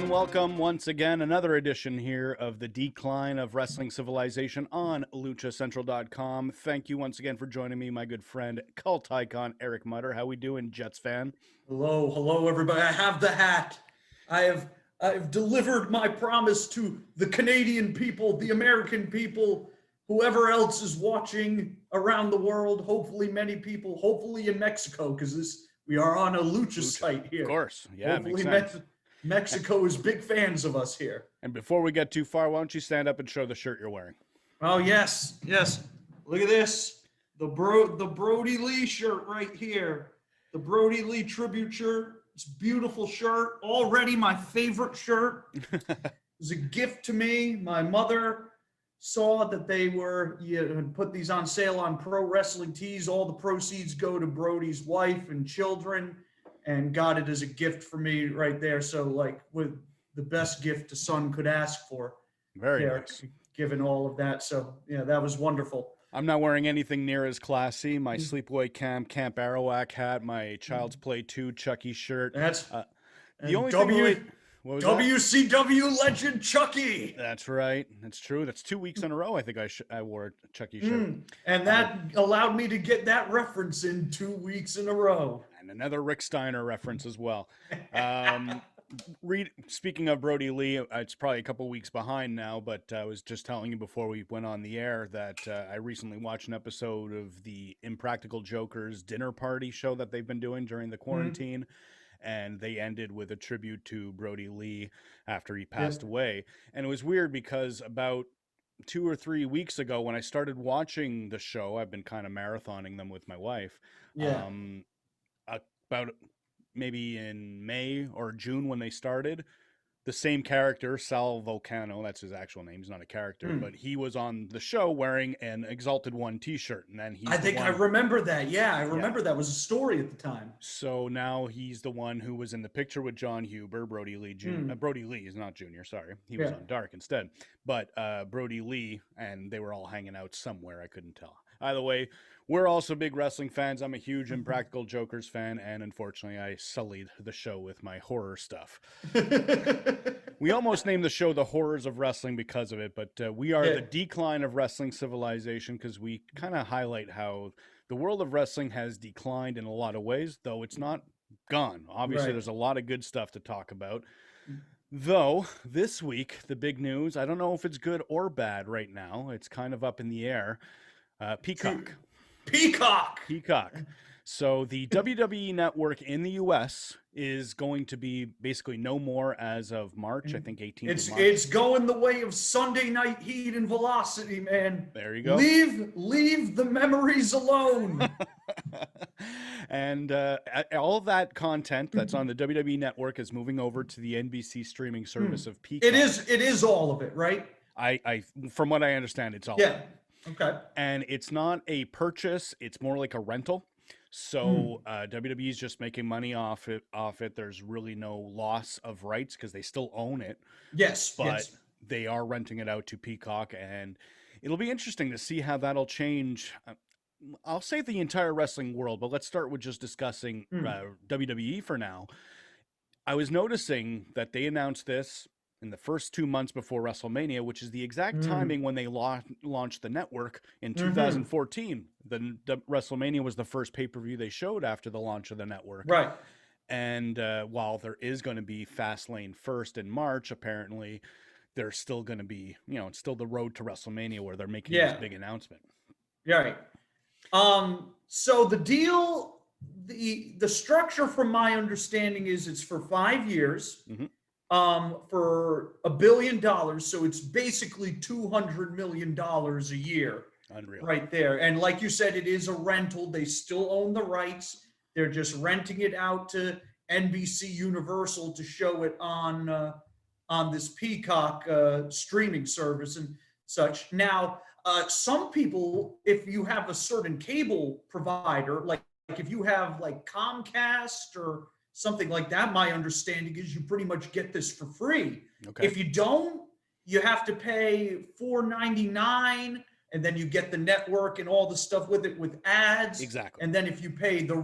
Welcome once again, another edition here of the Decline of Wrestling Civilization on LuchaCentral.com. Thank you once again for joining me, my good friend, cult icon Eric Mutter. How we doing, Jets fan? Hello, everybody. I have the hat. I have delivered my promise to the Canadian people, the American people, whoever else is watching around the world. Hopefully, many people. Hopefully in Mexico, because we are on a Lucha site here. Of course, yeah. Hopefully, makes sense. Mexico is big fans of us here. And before we get too far, why don't you stand up and show the shirt you're wearing? Oh, yes. Look at this. The Brody Lee shirt right here. The Brody Lee tribute shirt. It's a beautiful shirt. Already my favorite shirt. It was a gift to me. My mother saw that they had put these on sale on Pro Wrestling Tees. All the proceeds go to Brody's wife and children, and got it as a gift for me right there. So, like, with the best gift a son could ask for. Very nice. Given all of that. So, yeah, that was wonderful. I'm not wearing anything near as classy. My Sleepaway Camp Arawak hat, my Child's Play 2 Chucky shirt. That's the only thing. WCW legend Chucky. That's right. That's true. That's 2 weeks in a row. I think I wore a Chucky shirt. And that allowed me to get that reference in 2 weeks in a row. And another Rick Steiner reference as well. Speaking of Brody Lee, it's probably a couple weeks behind now, but I was just telling you before we went on the air that I recently watched an episode of the Impractical Jokers dinner party show that they've been doing during the quarantine. And they ended with a tribute to Brody Lee after he passed away. And it was weird because about 2 or 3 weeks ago, when I started watching the show, I've been kind of marathoning them with my wife. Yeah. About maybe in May or June when they started, the same character, Sal Volcano, that's his actual name, he's not a character, but he was on the show wearing an Exalted One t-shirt. And then I remember that. Yeah, I remember that was a story at the time. So now he's the one who was in the picture with John Huber, Brody Lee Jr. Brody Lee is not Junior, sorry. He was on Dark instead. But Brody Lee, and they were all hanging out somewhere, I couldn't tell. Either way, we're also big wrestling fans. I'm a huge Impractical Jokers fan, and unfortunately, I sullied the show with my horror stuff. We almost named the show The Horrors of Wrestling because of it, but we are the Decline of Wrestling Civilization because we kind of highlight how the world of wrestling has declined in a lot of ways, though it's not gone. Obviously, there's a lot of good stuff to talk about. Though, this week, the big news, I don't know if it's good or bad right now. It's kind of up in the air. Peacock. So the WWE Network in the U.S. is going to be basically no more as of March, I think 18th of March. It's going the way of Sunday Night Heat and Velocity, man. There you go. Leave the memories alone. And all that content that's on the WWE Network is moving over to the NBC streaming service of Peacock. It is all of it, right? I from what I understand, it's all of it. Okay. And it's not a purchase, it's more like a rental. So WWE is just making money off it. There's really no loss of rights because they still own it. Yes. But they are renting it out to Peacock, and it'll be interesting to see how that'll change. I'll say the entire wrestling world, but let's start with just discussing WWE for now. I was noticing that they announced this in the first 2 months before WrestleMania, which is the exact timing when they launched the network in 2014. The WrestleMania was the first pay-per-view they showed after the launch of the network. Right. And while there is going to be Fastlane first in March, apparently there's still going to be, it's still the road to WrestleMania where they're making this big announcement. Yeah. Right. So the deal, the structure from my understanding is it's for 5 years. For $1 billion. So it's basically $200 million a year. Unreal. Right there. And like you said, it is a rental. They still own the rights. They're just renting it out to NBC Universal to show it on this Peacock streaming service. And such. Now, some people, if you have a certain cable provider, like if you have like Comcast or something like that, my understanding is you pretty much get this for free. Okay. If you don't, you have to pay $4.99, and then you get the network and all the stuff with it with ads. Exactly. And then if you pay the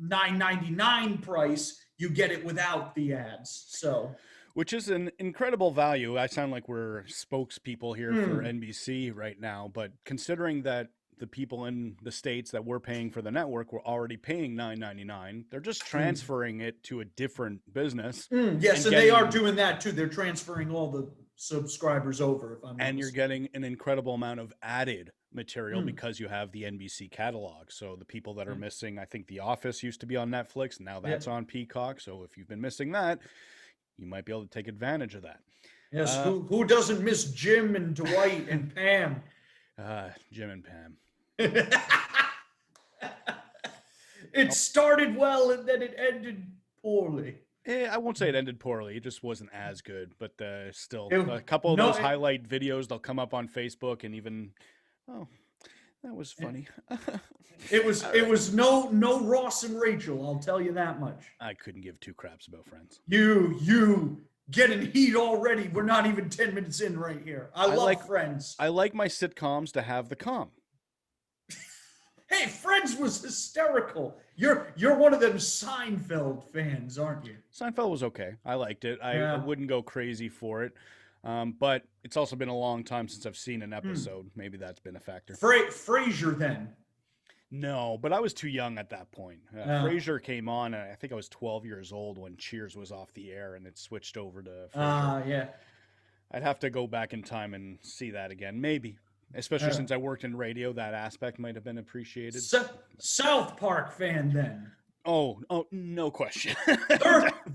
$9.99 price, you get it without the ads. So, which is an incredible value. I sound like we're spokespeople here for NBC right now, but considering that the people in the states that we're paying for the network were already paying $9.99, they're just transferring it to a different business. Yes, and they are doing that too. They're transferring all the subscribers over. If I'm and you're getting an incredible amount of added material because you have the NBC catalog. So the people that are missing, I think The Office used to be on Netflix, now that's on Peacock. So if you've been missing that, you might be able to take advantage of that. Yes, who doesn't miss Jim and Dwight and Pam? Jim and Pam. It started well and then it ended poorly. I won't say it ended poorly. It just wasn't as good, but still, a couple of those highlight videos, they'll come up on Facebook and even, that was funny. It was no Ross and Rachel, I'll tell you that much. I couldn't give two craps about Friends. You getting heat already. We're not even 10 minutes in right here. I love Friends. I like my sitcoms to have the calm. Hey, Friends was hysterical. You're one of them Seinfeld fans, aren't you? Seinfeld was okay. I liked it. I wouldn't go crazy for it. But it's also been a long time since I've seen an episode. Maybe that's been a factor. Frasier then? No, but I was too young at that point. Frasier came on, and I think I was 12 years old when Cheers was off the air, and it switched over to Frasier. Yeah. I'd have to go back in time and see that again. Maybe. Especially since I worked in radio, that aspect might have been appreciated. South Park fan then? Oh, no question.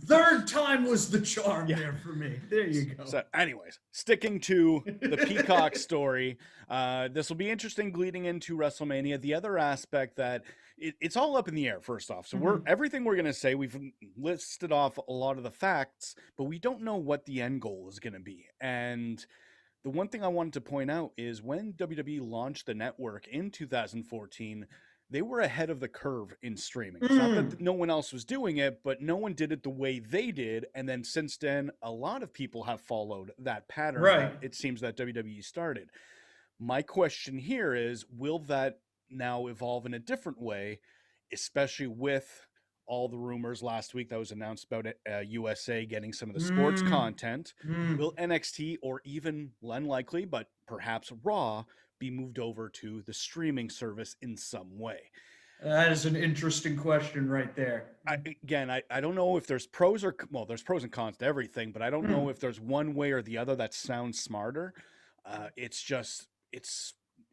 third time was the charm there for me. There you go. So anyways, sticking to the Peacock story, this will be interesting leading into WrestleMania. The other aspect that it's all up in the air, first off. So everything we're going to say, we've listed off a lot of the facts, but we don't know what the end goal is going to be. And the one thing I wanted to point out is when WWE launched the network in 2014, they were ahead of the curve in streaming. It's not that no one else was doing it, but no one did it the way they did. And then since then, a lot of people have followed that pattern. Right. It seems that WWE started. My question here is, will that now evolve in a different way, especially with all the rumors last week that was announced about USA getting some of the sports content? Will NXT or even unlikely, but perhaps Raw, be moved over to the streaming service in some way? That is an interesting question right there. I don't know if there's pros there's pros and cons to everything, but I don't know if there's one way or the other that sounds smarter.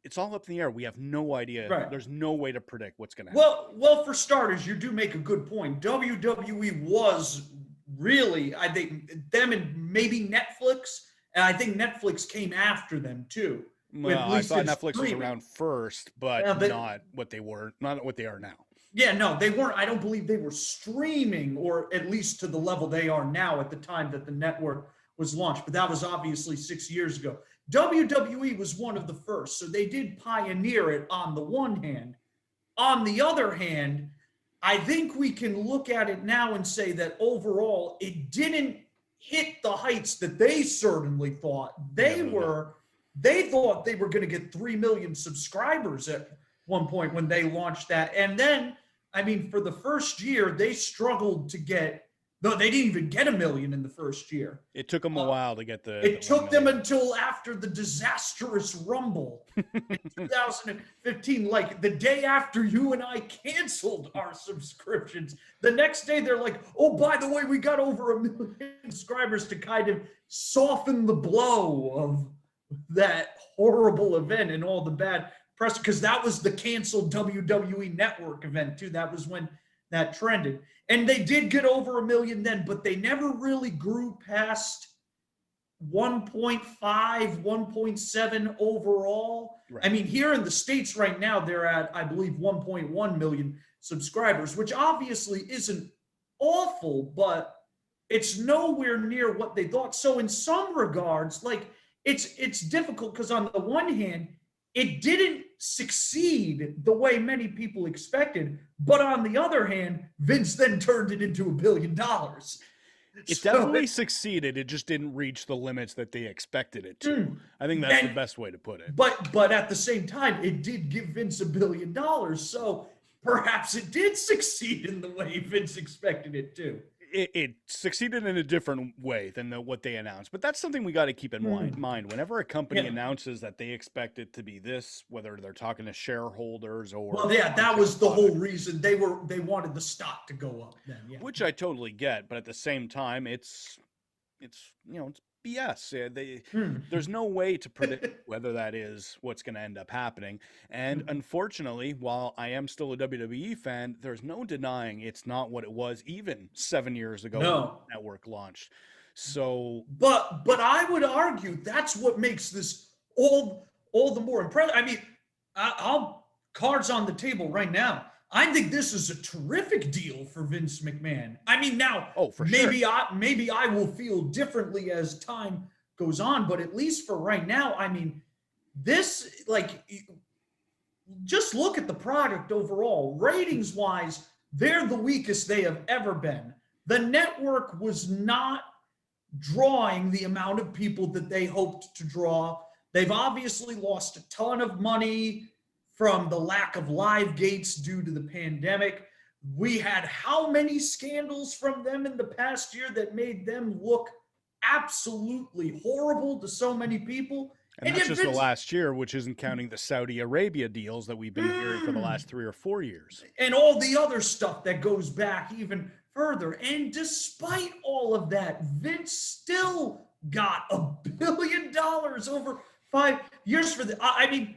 It's all up in the air. We have no idea. Right. There's no way to predict what's going to happen. Well, for starters, you do make a good point. WWE was really, I think, them and maybe Netflix, and I think Netflix came after them too. Well, I thought Netflix was around first, but not what they are now. Yeah, no, they weren't. I don't believe they were streaming, or at least to the level they are now at the time that the network was launched. But that was obviously 6 years ago. WWE was one of the first, so they did pioneer it on the one hand. On the other hand, I think we can look at it now and say that overall, it didn't hit the heights that they certainly thought. They thought they were going to get 3 million subscribers at one point when they launched that. And then, I mean, for the first year, they struggled to get, no, they didn't even get 1 million in the first year. It took them a while to get It took them until after the disastrous Rumble in 2015, like the day after you and I canceled our subscriptions. The next day, they're like, oh, by the way, we got over 1 million subscribers to kind of soften the blow of that horrible event and all the bad press, because that was the canceled WWE Network event too. That was when that trended, and they did get over 1 million then, but they never really grew past 1.5, 1.7 overall. Right. I mean, here in the States right now, they're at, I believe, 1.1 million subscribers, which obviously isn't awful, but it's nowhere near what they thought. So in some regards, like, it's difficult because on the one hand, it didn't succeed the way many people expected, but on the other hand, Vince then turned it into $1 billion. It definitely succeeded. It just didn't reach the limits that they expected it to. I think that's the best way to put it. But at the same time, it did give Vince $1 billion. So perhaps it did succeed in the way Vince expected it to. It succeeded in a different way than what they announced. But that's something we got to keep in mind. Whenever a company announces that they expect it to be this, whether they're talking to shareholders or... Well, yeah, that was the whole reason they wanted the stock to go up then. Yeah. Which I totally get. But at the same time, it's BS. There's no way to predict whether that is what's going to end up happening. And unfortunately, while I am still a WWE fan, there's no denying it's not what it was even 7 years ago when the network launched. So, but I would argue that's what makes this all the more impressive. I mean, I'll cards on the table right now. I think this is a terrific deal for Vince McMahon. I mean, now maybe I will feel differently as time goes on, but at least for right now, I mean, this, like, just look at the product overall. Ratings wise, they're the weakest they have ever been. The network was not drawing the amount of people that they hoped to draw. They've obviously lost a ton of money from the lack of live gates due to the pandemic. We had how many scandals from them in the past year that made them look absolutely horrible to so many people? And that's just the last year, which isn't counting the Saudi Arabia deals that we've been hearing for the last 3 or 4 years. And all the other stuff that goes back even further. And despite all of that, Vince still got $1 billion over 5 years for the, I mean,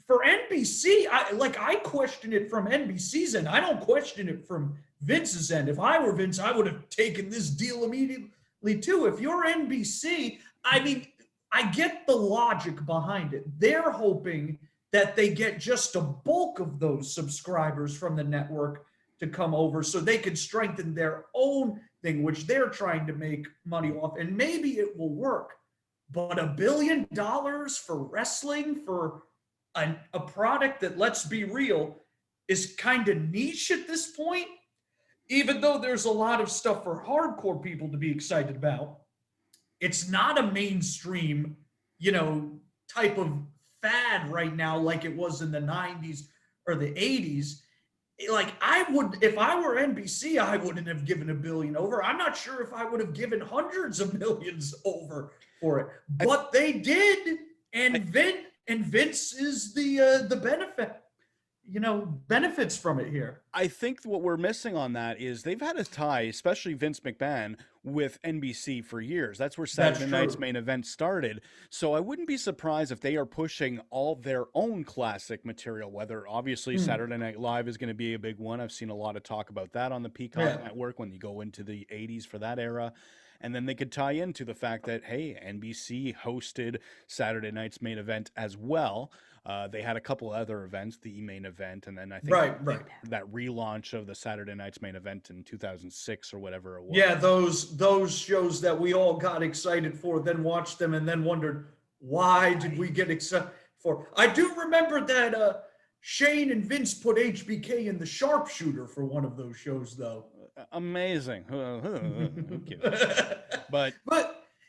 for NBC, I question it from NBC's end. I don't question it from Vince's end. If I were Vince, I would have taken this deal immediately too. If you're NBC, I mean, I get the logic behind it. They're hoping that they get just a bulk of those subscribers from the network to come over so they can strengthen their own thing, which they're trying to make money off. And maybe it will work. But $1 billion for wrestling, for a product that, let's be real, is kind of niche at this point, even though there's a lot of stuff for hardcore people to be excited about, it's not a mainstream, type of fad right now like it was in the 90s or the 80s. Like, if I were NBC, I wouldn't have given $1 billion over. I'm not sure if I would have given hundreds of millions over for it, but they did, and Vince is the benefits from it here. I think what we're missing on that is they've had a tie, especially Vince McMahon, with NBC for years. That's where Saturday Night's Main Event started. So I wouldn't be surprised if they are pushing all their own classic material, whether obviously Saturday Night Live is going to be a big one. I've seen a lot of talk about that on the Peacock network when you go into the 80s for that era. And then they could tie into the fact that, hey, NBC hosted Saturday Night's Main Event as well. They had a couple other events, the main event, and then I think that relaunch of the Saturday Night's Main Event in 2006 or whatever it was. Yeah, those shows that we all got excited for, then watched them and then wondered, why did we get excited for? I do remember that Shane and Vince put HBK in the sharpshooter for one of those shows, though. Amazing. But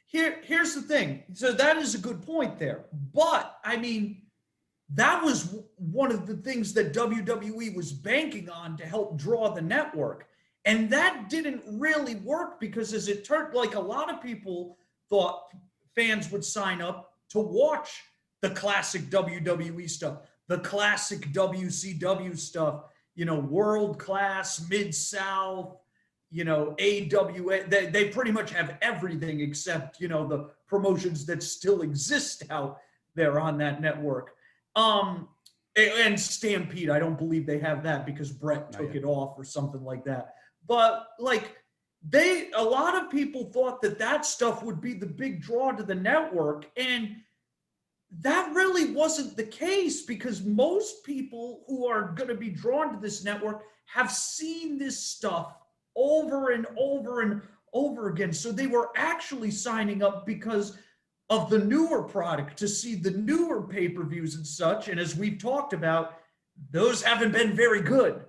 here's the thing. So that is a good point there. But I mean, that was one of the things that WWE was banking on to help draw the network. And that didn't really work because, as it turned, like, a lot of people thought fans would sign up to watch the classic WWE stuff, the classic WCW stuff, world class, Mid-South, AWA. They pretty much have everything except, the promotions that still exist out there on that network. And Stampede, I don't believe they have that because Brett took it off or something like that. But a lot of people thought that stuff would be the big draw to the network. And that really wasn't the case because most people who are going to be drawn to this network have seen this stuff over and over and over again. So they were actually signing up because of the newer product, to see the newer pay-per-views and such. And as we've talked about, those haven't been very good.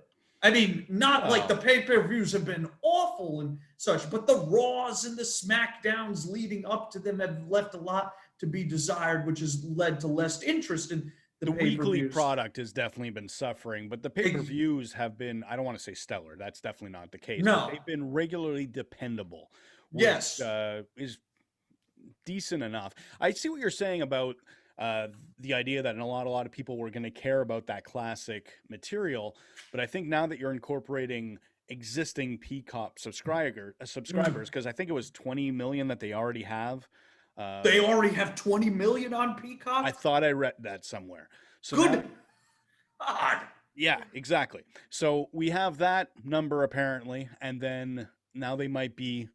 I mean, not like the pay-per-views have been awful and such, but the Raws and the SmackDowns leading up to them have left a lot to be desired, which has led to less interest in the weekly product has definitely been suffering, but the pay-per-views have been, I don't want to say stellar. That's definitely not the case. No. But they've been regularly dependable, which yes. Is decent enough. I see what you're saying about the idea that a lot of people were going to care about that classic material, but I think now that you're incorporating existing Peacock subscribers, because I think it was 20 million that they already have. They already have 20 million on Peacock? I thought I read that somewhere. So good God. Yeah, exactly. So we have that number apparently, and then now they might be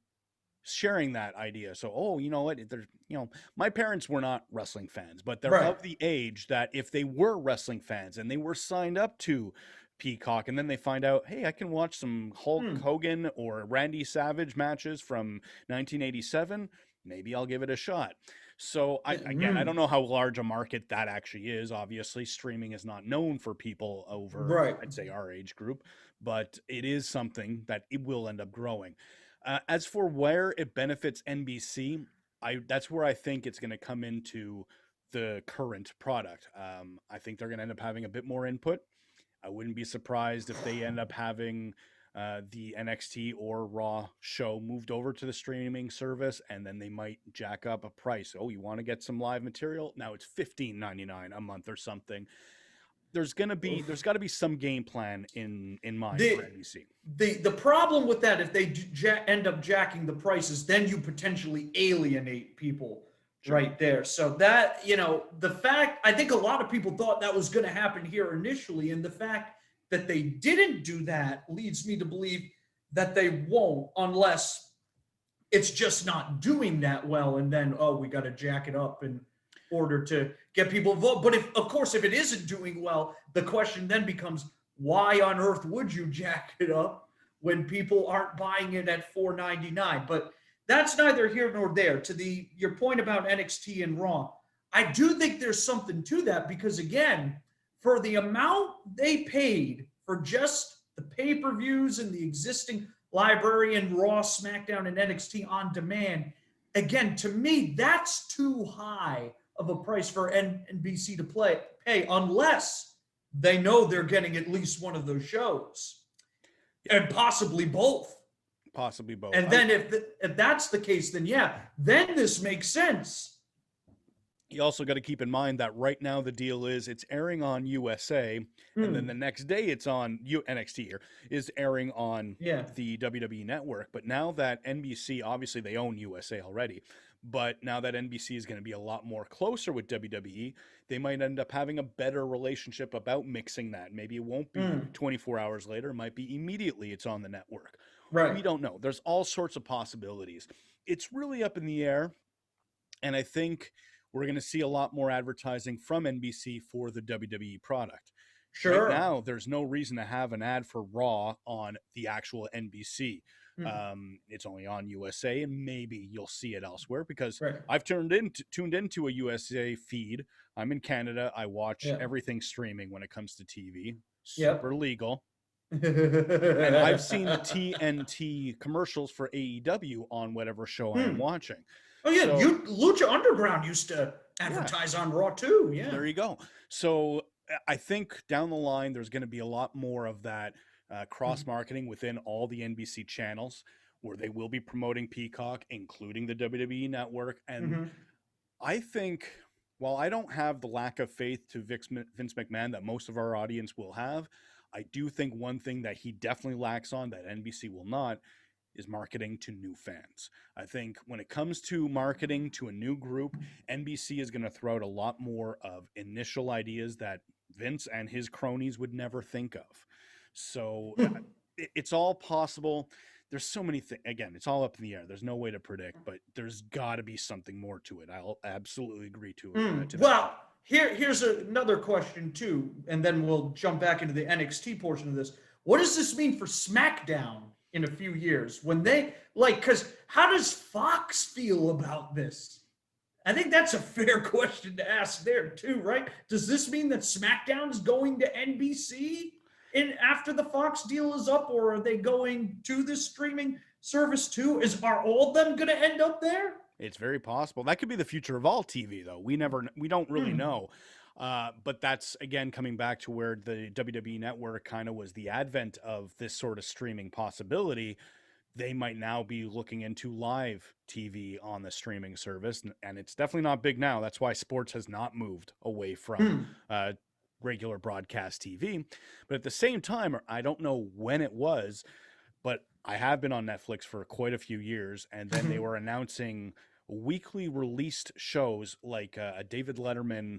sharing that idea. So, you know what? There's, my parents were not wrestling fans, but they're of the age that if they were wrestling fans and they were signed up to Peacock, and then they find out, hey, I can watch some Hulk Hogan or Randy Savage matches from 1987. Maybe I'll give it a shot. So I don't know how large a market that actually is. Obviously, streaming is not known for people over, I'd say, our age group, but it is something that it will end up growing. As for where it benefits NBC, that's where I think it's going to come into the current product. I think they're going to end up having a bit more input. I wouldn't be surprised if they end up having the NXT or Raw show moved over to the streaming service, and then they might jack up a price. Oh, you want to get some live material? Now it's $15.99 a month or something. There's got to be some game plan in mind for NBC. The problem with that, if they end up jacking the prices, then you potentially alienate people right there. So that, the fact, I think a lot of people thought that was going to happen here initially, and the fact that they didn't do that leads me to believe that they won't, unless it's just not doing that well, and then, we got to jack it up in order to get people involved. But if it isn't doing well, the question then becomes, why on earth would you jack it up when people aren't buying it at $4.99? But that's neither here nor there. To your point about NXT and Raw, I do think there's something to that, because again, for the amount they paid for just the pay-per-views and the existing library and Raw, SmackDown, and NXT on demand, again, to me, that's too high of a price for NBC to pay, unless they know they're getting at least one of those shows, and possibly both. And then if that's the case, then then this makes sense. You also got to keep in mind that right now the deal is it's airing on USA, and then the next day it's on NXT here is airing on the WWE Network. But now that NBC, obviously they own USA already, but now that NBC is going to be a lot more closer with WWE, they might end up having a better relationship about mixing that. Maybe it won't be 24 hours later. It might be immediately it's on the network. Right. We don't know. There's all sorts of possibilities. It's really up in the air, and I think we're going to see a lot more advertising from NBC for the WWE product. Sure. Right now, there's no reason to have an ad for Raw on the actual NBC. It's only on USA, and maybe you'll see it elsewhere, because I've tuned into a USA feed. I'm in Canada. I watch everything streaming when it comes to TV. Super legal. And I've seen the TNT commercials for AEW on whatever show I'm watching. Oh, yeah. Lucha Underground used to advertise on Raw, too. Yeah. There you go. So I think down the line, there's going to be a lot more of that cross-marketing within all the NBC channels, where they will be promoting Peacock, including the WWE Network. And I think, while I don't have the lack of faith to Vince McMahon that most of our audience will have, I do think one thing that he definitely lacks on that NBC will not is marketing to new fans. I think when it comes to marketing to a new group, NBC is going to throw out a lot more of initial ideas that Vince and his cronies would never think of. So it's all possible. There's so many things. Again, it's all up in the air. There's no way to predict, but there's got to be something more to it. I'll absolutely agree to it. Well, here's another question too, and then we'll jump back into the NXT portion of this. What does this mean for SmackDown in a few years, when they because how does Fox feel about this? I think that's a fair question to ask there too, right? Does this mean that SmackDown is going to NBC after the Fox deal is up, or are they going to this streaming service too? Are all of them going to end up there? It's very possible. That could be the future of all TV, though. We don't really know. But that's, again, coming back to where the WWE Network kind of was the advent of this sort of streaming possibility. They might now be looking into live TV on the streaming service, and it's definitely not big now. That's why sports has not moved away from regular broadcast TV. But at the same time, I don't know when it was, but I have been on Netflix for quite a few years, and then they were announcing weekly released shows like a David Letterman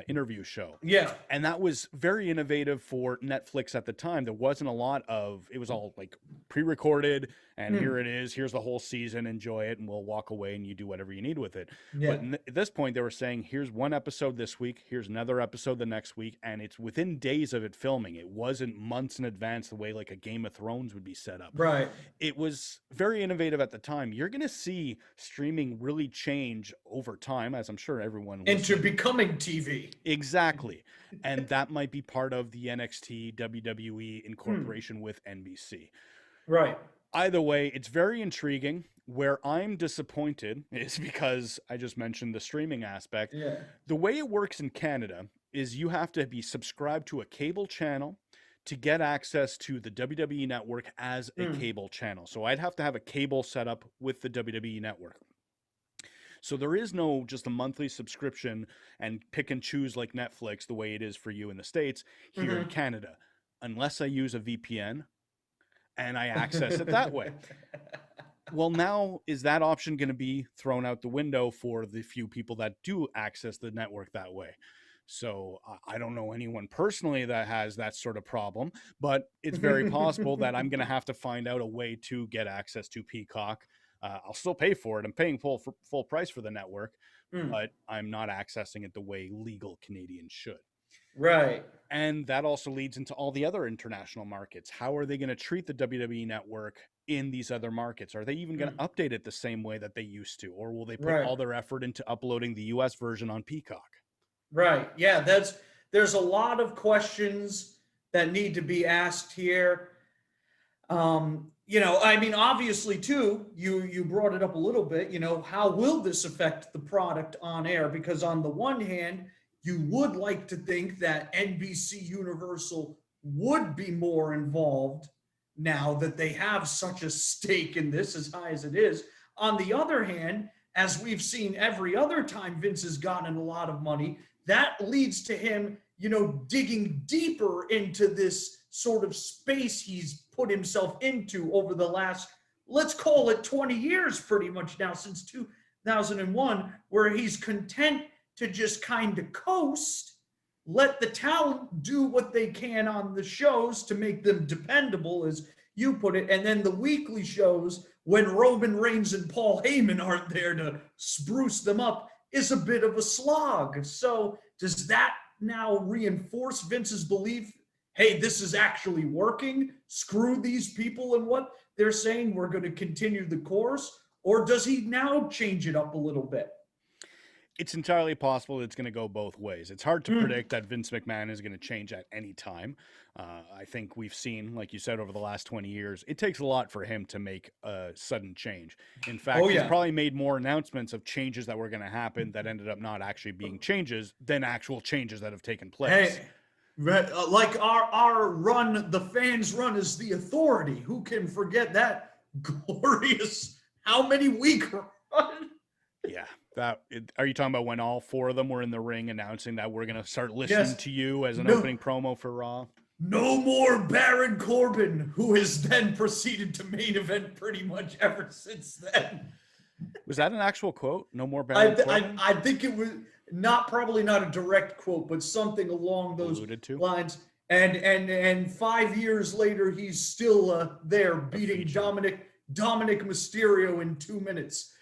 interview show. Yeah. And that was very innovative for Netflix at the time. There wasn't a lot of, it was all like pre-recorded, and here it is, here's the whole season, enjoy it, and we'll walk away and you do whatever you need with it. Yeah. But at this point, they were saying, here's one episode this week, here's another episode the next week, and it's within days of it filming. It wasn't months in advance the way like a Game of Thrones would be set up. Right. It was very innovative at the time. You're going to see streaming really change over time, as I'm sure everyone into becoming TV. Exactly. And that might be part of the NXT WWE incorporation with NBC. Right. Either way, it's very intriguing. Where I'm disappointed is because I just mentioned the streaming aspect. Yeah. The way it works in Canada is you have to be subscribed to a cable channel to get access to the WWE Network as a cable channel. So I'd have to have a cable set up with the WWE Network. So there is no just a monthly subscription and pick and choose like Netflix the way it is for you in the States here in Canada, unless I use a VPN and I access it that way. Well, now is that option going to be thrown out the window for the few people that do access the network that way? So I don't know anyone personally that has that sort of problem, but it's very possible that I'm going to have to find out a way to get access to Peacock. I'll still pay for it. I'm paying full price for the network, but I'm not accessing it the way legal Canadians should. Right. And that also leads into all the other international markets. How are they going to treat the WWE Network in these other markets? Are they even going to update it the same way that they used to? Or will they put all their effort into uploading the US version on Peacock? Right. Yeah, there's a lot of questions that need to be asked here. I mean, obviously, too, you brought it up a little bit, how will this affect the product on air? Because on the one hand, you would like to think that NBC Universal would be more involved now that they have such a stake in this, as high as it is. On the other hand, as we've seen every other time Vince has gotten a lot of money, that leads to him, digging deeper into this sort of space he's put himself into over the last, let's call it 20 years pretty much now, since 2001, where he's content to just kind of coast, let the talent do what they can on the shows to make them dependable, as you put it, and then the weekly shows, when Roman Reigns and Paul Heyman aren't there to spruce them up, is a bit of a slog. So does that now reinforce Vince's belief, hey, this is actually working? Screw these people and what they're saying, we're going to continue the course? Or does he now change it up a little bit? It's entirely possible it's going to go both ways. It's hard to predict that Vince McMahon is going to change at any time. I think we've seen, like you said, over the last 20 years, it takes a lot for him to make a sudden change. In fact, he's probably made more announcements of changes that were going to happen that ended up not actually being changes than actual changes that have taken place. Hey, like our run, the fans' run is the authority. Who can forget that glorious, how many week run? Yeah. Are you talking about when all four of them were in the ring announcing that we're going to start listening to you as an opening promo for Raw? No more Baron Corbin, who has then proceeded to main event pretty much ever since then. Was that an actual quote? No more Baron Corbin? I think it was probably not a direct quote, but something along those lines. And 5 years later, he's still there beating Dominic Mysterio in 2 minutes.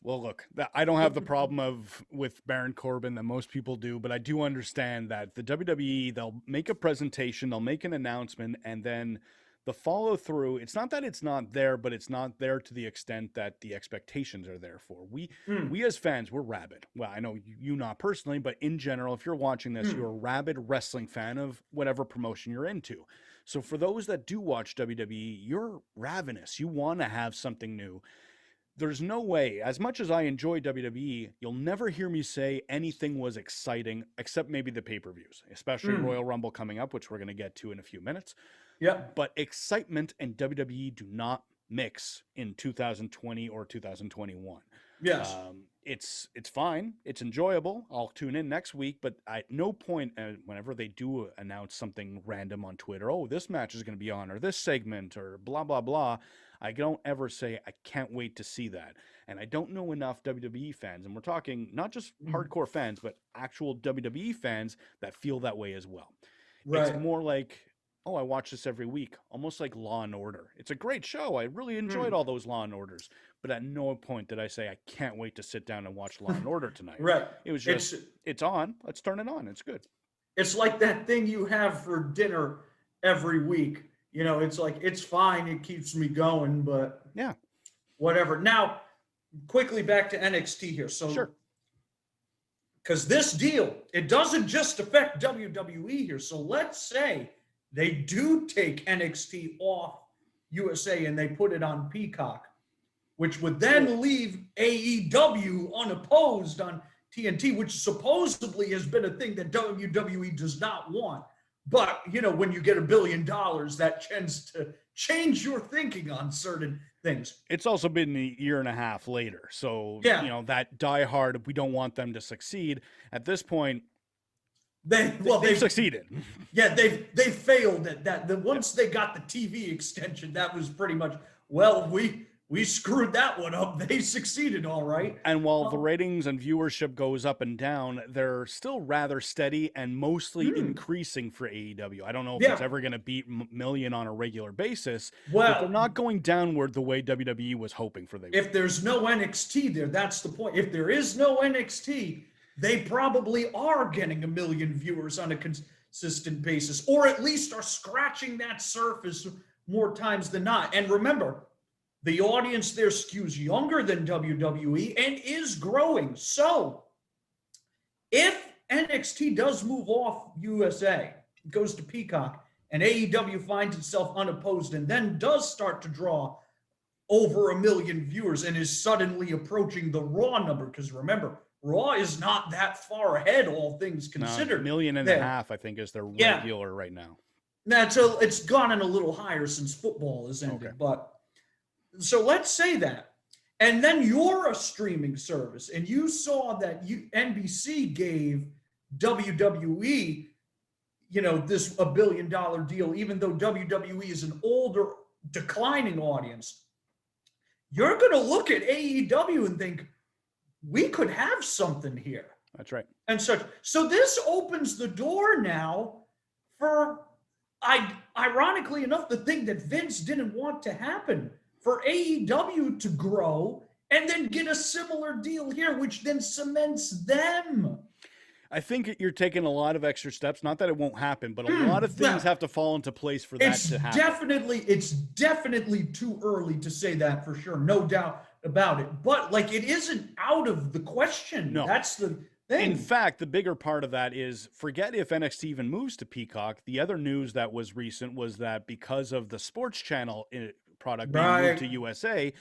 Well, look, I don't have the problem with Baron Corbin that most people do, but I do understand that the WWE, they'll make a presentation, they'll make an announcement, and then the follow through, it's not that it's not there, but it's not there to the extent that the expectations are there for. We as fans, we're rabid. Well, I know you not personally, but in general, if you're watching this, you're a rabid wrestling fan of whatever promotion you're into. So for those that do watch WWE, you're ravenous. You want to have something new. There's no way, as much as I enjoy WWE, you'll never hear me say anything was exciting, except maybe the pay-per-views, especially Royal Rumble coming up, which we're going to get to in a few minutes. Yeah. But excitement and WWE do not mix in 2020 or 2021. Yes. It's fine. It's enjoyable. I'll tune in next week, but at no point, whenever they do announce something random on Twitter, oh, this match is going to be on, or this segment, or blah, blah, blah, I don't ever say, I can't wait to see that. And I don't know enough WWE fans, and we're talking not just hardcore fans, but actual WWE fans that feel that way as well. Right. It's more like, oh, I watch this every week, almost like Law and Order. It's a great show. I really enjoyed all those Law and Orders. But at no point did I say, I can't wait to sit down and watch Law and Order tonight. Right. It was just, it's on. Let's turn it on. It's good. It's like that thing you have for dinner every week. You know, it's like, it's fine. It keeps me going, but yeah, whatever. Now, quickly back to NXT here. So, sure. Because this deal, it doesn't just affect WWE here. So let's say they do take NXT off USA and they put it on Peacock, which would then leave AEW unopposed on TNT, which supposedly has been a thing that WWE does not want. But, you know, when you get $1 billion, that tends to change your thinking on certain things. It's also been a year and a half later. So, yeah. You know, that diehard, we don't want them to succeed. At this point, they've succeeded. Yeah, they failed at that. Once they got the TV extension, that was pretty much, well, we screwed that one up. They succeeded, all right. And while the ratings and viewership goes up and down, they're still rather steady and mostly increasing for AEW. I don't know if it's ever going to beat million on a regular basis, but they're not going downward the way WWE was hoping for. If there's no NXT there, that's the point. If there is no NXT, they probably are getting 1 million viewers on a consistent basis, or at least are scratching that surface more times than not. And remember, the audience there skews younger than WWE and is growing. So if NXT does move off USA, goes to Peacock, and AEW finds itself unopposed and then does start to draw over 1 million viewers and is suddenly approaching the Raw number, because remember, Raw is not that far ahead, all things considered. 1.5 million, I think, is their regular right now. It's gone in a little higher since football has ended, but so let's say that. And then you're a streaming service, and you saw that NBC gave WWE, you know, this $1 billion deal, even though WWE is an older, declining audience. You're going to look at AEW and think, we could have something here. That's right. And such. So this opens the door now for, ironically enough, the thing that Vince didn't want to happen, for AEW to grow and then get a similar deal here, which then cements them. I think you're taking a lot of extra steps. Not that it won't happen, but a lot of things have to fall into place for that to happen. It's definitely too early to say that for sure. No doubt about it. But like, it isn't out of the question. No. That's the thing. In fact, the bigger part of that is, forget if NXT even moves to Peacock. The other news that was recent was that because of the sports channel product being moved to USA,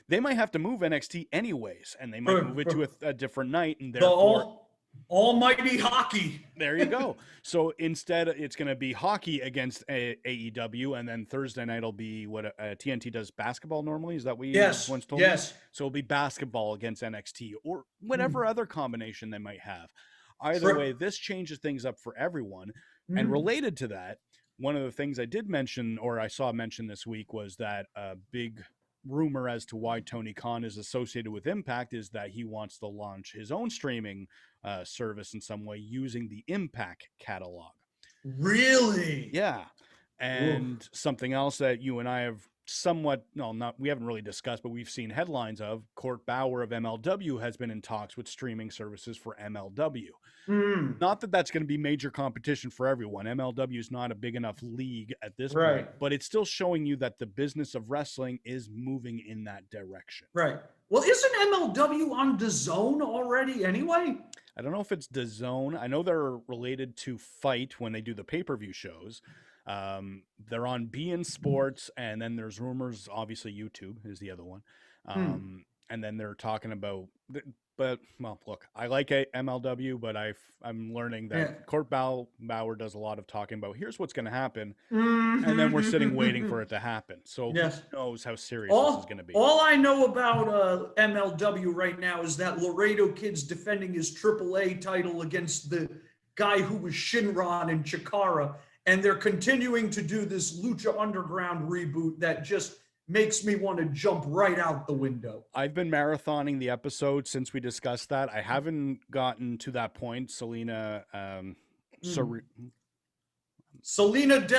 they might have to move NXT anyways, and they might move it to a different night, and therefore almighty hockey. There you go. So instead, it's going to be hockey against AEW, and then Thursday night will be what TNT does, basketball normally. Is that what you once told me? So it'll be basketball against NXT, or whatever other combination they might have. Either way, this changes things up for everyone. And related to that, one of the things I did mention, or I saw mentioned this week, was that a big rumor as to why Tony Khan is associated with Impact is that he wants to launch his own streaming service in some way using the Impact catalog. Really? Yeah. And something else that you and I have somewhat, no, not, we haven't really discussed, but we've seen headlines of Court Bauer of MLW has been in talks with streaming services for MLW. Not that that's going to be major competition for everyone. MLW is not a big enough league at this point, but it's still showing you that the business of wrestling is moving in that direction. Right. Well, isn't MLW on DAZN already anyway? I don't know if it's DAZN. I know they're related to Fight when they do the pay-per-view shows. They're on beIN Sports, and then there's rumors, obviously YouTube is the other one. And then they're talking about, but, well, look, I like MLW, but I'm learning that Court Bauer does a lot of talking about, here's what's going to happen, and then we're sitting waiting for it to happen. So who knows how serious this is going to be. All I know about MLW right now is that Laredo Kid's defending his AAA title against the guy who was Shinron in Chikara, and they're continuing to do this Lucha Underground reboot that just makes me want to jump right out the window. I've been marathoning the episode since we discussed that. I haven't gotten to that point. Selena De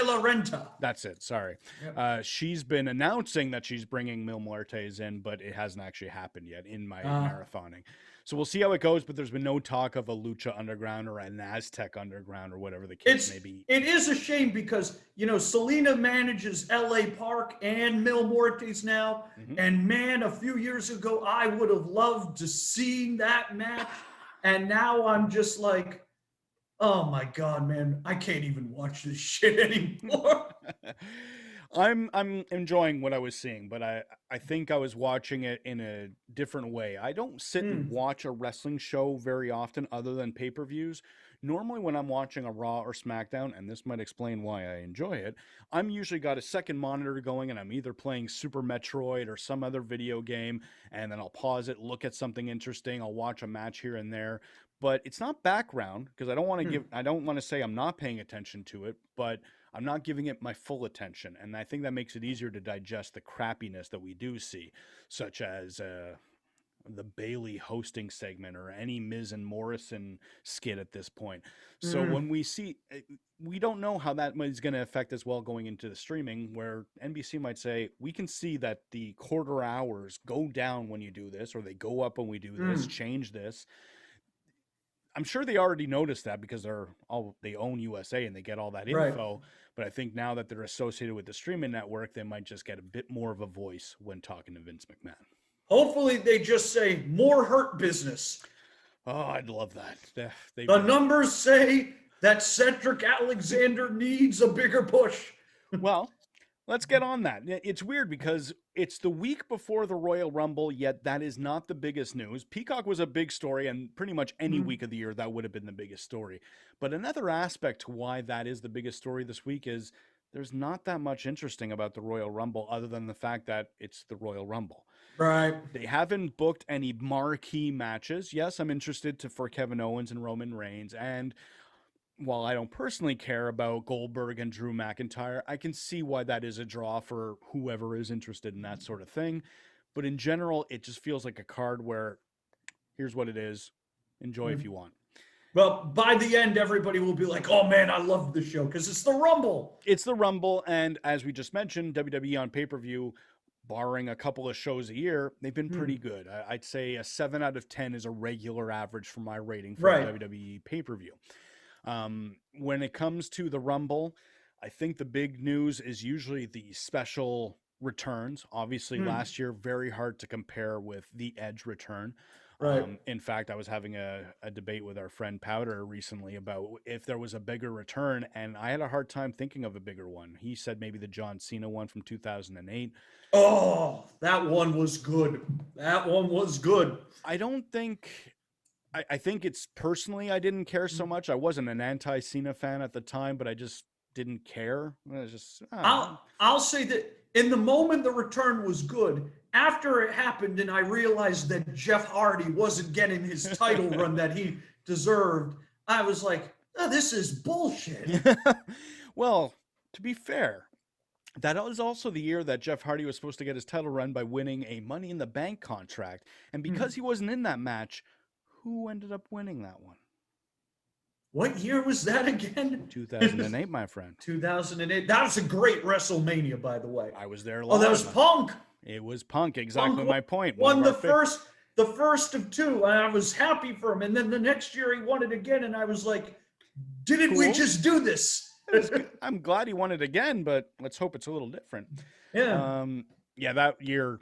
La Renta. That's it. Sorry. Yep. She's been announcing that she's bringing Mil Muertes in, but it hasn't actually happened yet in my marathoning. So we'll see how it goes, but there's been no talk of a Lucha Underground or an Aztec Underground or whatever the case may be. It is a shame because, Selena manages LA Park and Mil Muertes now. And man, a few years ago, I would have loved to see that match. And now I'm just like, oh my God, man, I can't even watch this shit anymore. I'm enjoying what I was seeing, but I think I was watching it in a different way. I don't sit and watch a wrestling show very often other than pay-per-views. Normally when I'm watching a Raw or SmackDown, and this might explain why I enjoy it, I'm usually got a second monitor going and I'm either playing Super Metroid or some other video game, and then I'll pause it, look at something interesting, I'll watch a match here and there. But it's not background because I don't want to I don't want to say I'm not paying attention to it, but I'm not giving it my full attention. And I think that makes it easier to digest the crappiness that we do see, such as the Bailey hosting segment or any Miz and Morrison skit at this point. So when we see, we don't know how that is going to affect as well going into the streaming, where NBC might say, we can see that the quarter hours go down when you do this, or they go up when we do this, change this. I'm sure they already noticed that because they own USA and they get all that info. But I think now that they're associated with the streaming network, they might just get a bit more of a voice when talking to Vince McMahon. Hopefully they just say more Hurt Business. Oh, I'd love that. The numbers say that Cedric Alexander needs a bigger push. Well, let's get on that. It's weird because it's the week before the Royal Rumble, yet that is not the biggest news. Peacock was a big story, and pretty much any week of the year, that would have been the biggest story. But another aspect to why that is the biggest story this week is there's not that much interesting about the Royal Rumble other than the fact that it's the Royal Rumble. Right. They haven't booked any marquee matches. Yes, I'm interested for Kevin Owens and Roman Reigns, and while I don't personally care about Goldberg and Drew McIntyre, I can see why that is a draw for whoever is interested in that sort of thing. But in general, it just feels like a card where here's what it is. Enjoy if you want. Well, by the end, everybody will be like, oh man, I love the show because it's the Rumble. It's the Rumble. And as we just mentioned, WWE on pay-per-view, barring a couple of shows a year, they've been pretty good. I'd say a 7 out of 10 is a regular average for my rating for WWE pay-per-view. When it comes to the Rumble, I think the big news is usually the special returns. Obviously, last year, very hard to compare with the Edge return. Right. In fact, I was having a debate with our friend Powder recently about if there was a bigger return, and I had a hard time thinking of a bigger one. He said maybe the John Cena one from 2008. Oh, that one was good. That one was good. I don't think... I think it's personally I didn't care so much. I wasn't an anti-Cena fan at the time, but I just didn't care. I was just, I'll say that in the moment the return was good. After it happened and I realized that Jeff Hardy wasn't getting his title run that he deserved, I was like, oh, this is bullshit. Well, to be fair, that was also the year that Jeff Hardy was supposed to get his title run by winning a Money in the Bank contract. And because he wasn't in that match, who ended up winning that one? What year was that again? 2008, my friend. 2008. That was a great WrestleMania, by the way. I was there live. Oh, that was Punk. It was Punk. Exactly my point. Won the first of two. And I was happy for him. And then the next year he won it again. And I was like, didn't we just do this? I'm glad he won it again, but let's hope it's a little different. Yeah. Yeah, that year,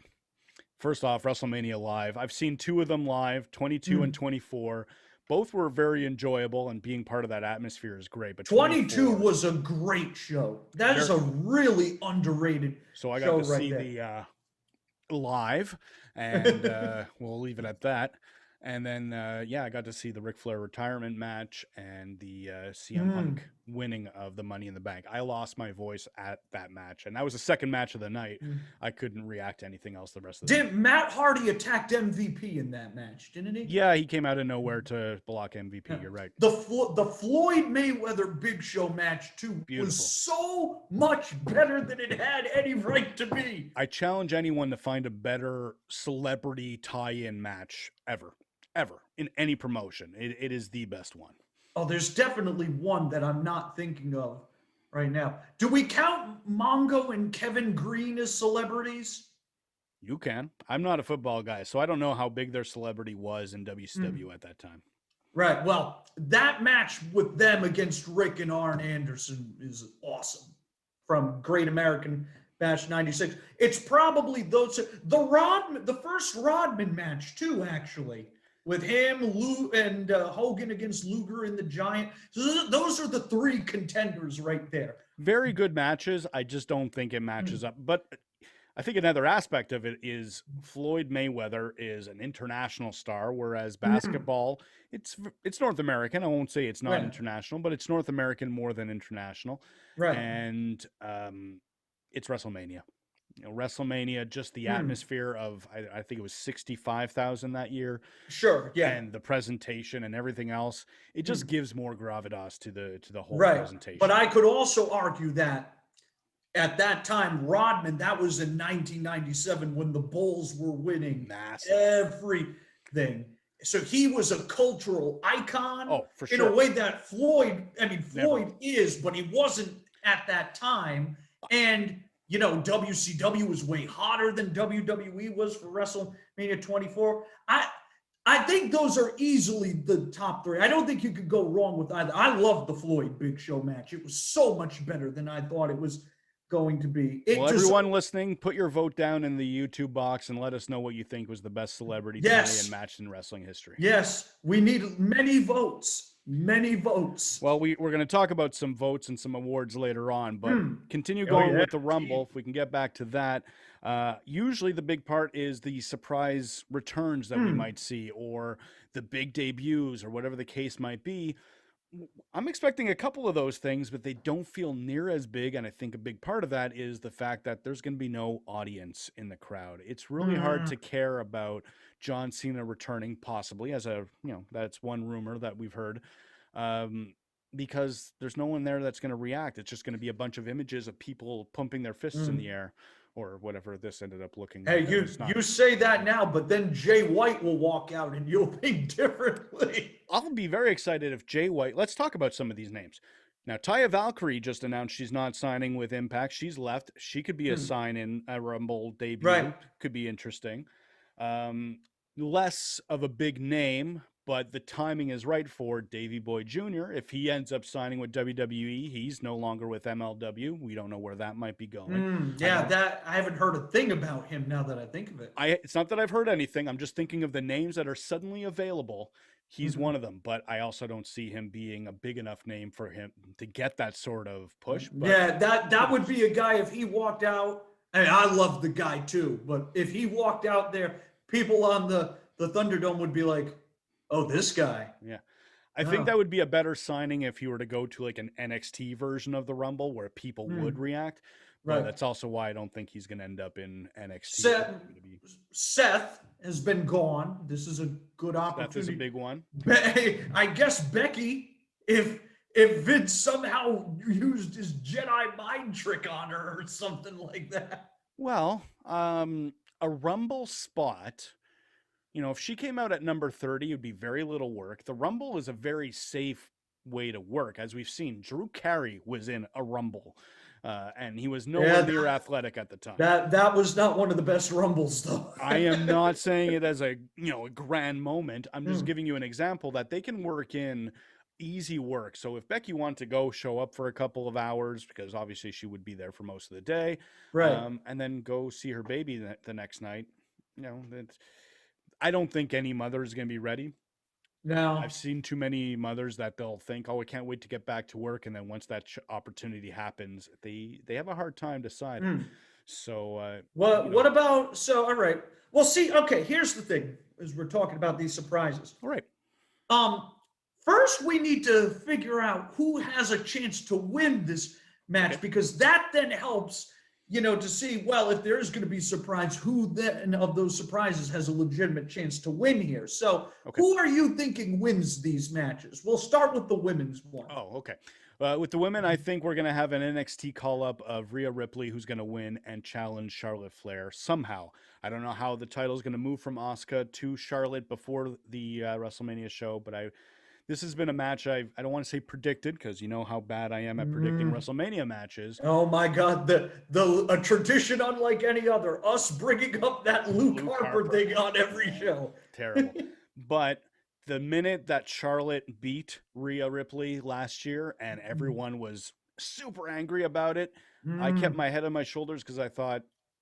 first off, WrestleMania live. I've seen two of them live, 22 and 24. Both were very enjoyable, and being part of that atmosphere is great. But 22 was a great show. That is a really underrated show. So I got to see the live, and we'll leave it at that. And then, I got to see the Ric Flair retirement match and the CM Punk winning of the Money in the Bank. I lost my voice at that match, and that was the second match of the night. I couldn't react to anything else the rest of the night. Matt Hardy attacked MVP in that match, didn't he? Yeah, he came out of nowhere to block MVP. Yeah. You're right. The Floyd Mayweather Big Show match, too, was so much better than it had any right to be. I challenge anyone to find a better celebrity tie-in match ever in any promotion. It is the best one. Oh, there's definitely one that I'm not thinking of right now. Do we count Mongo and Kevin Green as celebrities? You can. I'm not a football guy, so I don't know how big their celebrity was in WCW at that time. Right. Well, that match with them against Rick and Arn Anderson is awesome. From Great American Bash 96. It's probably the first Rodman match too, actually. With him, Lou, and Hogan against Luger and the Giant. So those are the three contenders right there. Very good matches. I just don't think it matches up. But I think another aspect of it is Floyd Mayweather is an international star, whereas basketball, it's North American. I won't say it's not international, but it's North American more than international. Right. And it's WrestleMania. WrestleMania, just the atmosphere of, I think it was 65,000 that year. Sure, yeah. And the presentation and everything else, it just gives more gravitas to the whole right. presentation. But I could also argue that at that time, Rodman, that was in 1997 when the Bulls were winning everything. So he was a cultural icon for sure. In a way that Floyd is, but he wasn't at that time. And WCW was way hotter than WWE was for WrestleMania 24. I think those are easily the top three. I don't think you could go wrong with either. I loved the Floyd Big Show match. It was so much better than I thought it was going to be. Everyone listening, put your vote down in the YouTube box and let us know what you think was the best celebrity tie-in match in wrestling history. Yes, we need many votes. Many votes. Well, we're going to talk about some votes and some awards later on, but continue going with the Rumble. If we can get back to that. Usually the big part is the surprise returns that we might see, or the big debuts, or whatever the case might be. I'm expecting a couple of those things, but they don't feel near as big. And I think a big part of that is the fact that there's going to be no audience in the crowd. It's really hard to care about John Cena returning, possibly, as that's one rumor that we've heard, because there's no one there that's going to react. It's just going to be a bunch of images of people pumping their fists in the air, or whatever this ended up looking like. Hey, you say that now, but then Jay White will walk out and you'll think differently. I'll be very excited if Jay White... Let's talk about some of these names. Now, Taya Valkyrie just announced she's not signing with Impact. She's left. She could be a sign-in, a Rumble debut. Right. Could be interesting. Less of a big name, but the timing is right for Davey Boy Jr. If he ends up signing with WWE, he's no longer with MLW. We don't know where that might be going. I haven't heard a thing about him now that I think of it. It's not that I've heard anything. I'm just thinking of the names that are suddenly available. He's one of them, but I also don't see him being a big enough name for him to get that sort of push. But that would be a guy if he walked out. I love the guy too, but if he walked out there, people on the Thunderdome would be like, oh, this guy. Yeah. I think that would be a better signing if you were to go to like an NXT version of the Rumble where people would react. But that's also why I don't think he's going to end up in NXT. Seth has been gone. This is a good opportunity. Seth is a big one. I guess Becky, if Vince somehow used his Jedi mind trick on her or something like that. Well, a Rumble spot... if she came out at number 30, it would be very little work. The Rumble is a very safe way to work. As we've seen, Drew Carey was in a Rumble, and he was nowhere near athletic at the time. That was not one of the best Rumbles, though. I am not saying it as a grand moment. I'm just giving you an example that they can work in easy work. So if Becky wanted to go show up for a couple of hours, because obviously she would be there for most of the day, right, and then go see her baby the next night, I don't think any mother is going to be ready. No, I've seen too many mothers that they'll think, oh, I can't wait to get back to work, and then once that opportunity happens, they have a hard time deciding. So what about, so all right, well, see, okay, here's the thing, as we're talking about these surprises. All right. First we need to figure out who has a chance to win this match, because that then helps, to see, well, if there is going to be surprise, who then of those surprises has a legitimate chance to win here. So who are you thinking wins these matches? We'll start with the women's one. Oh, okay. With the women, I think we're going to have an NXT call-up of Rhea Ripley, who's going to win and challenge Charlotte Flair somehow. I don't know how the title is going to move from Asuka to Charlotte before the WrestleMania show, but this has been a match I don't want to say predicted, because you know how bad I am at predicting WrestleMania matches. Oh my God, a tradition unlike any other. Us bringing up that Luke Harper thing on every show. Terrible. But the minute that Charlotte beat Rhea Ripley last year and everyone was super angry about it, I kept my head on my shoulders, because I thought,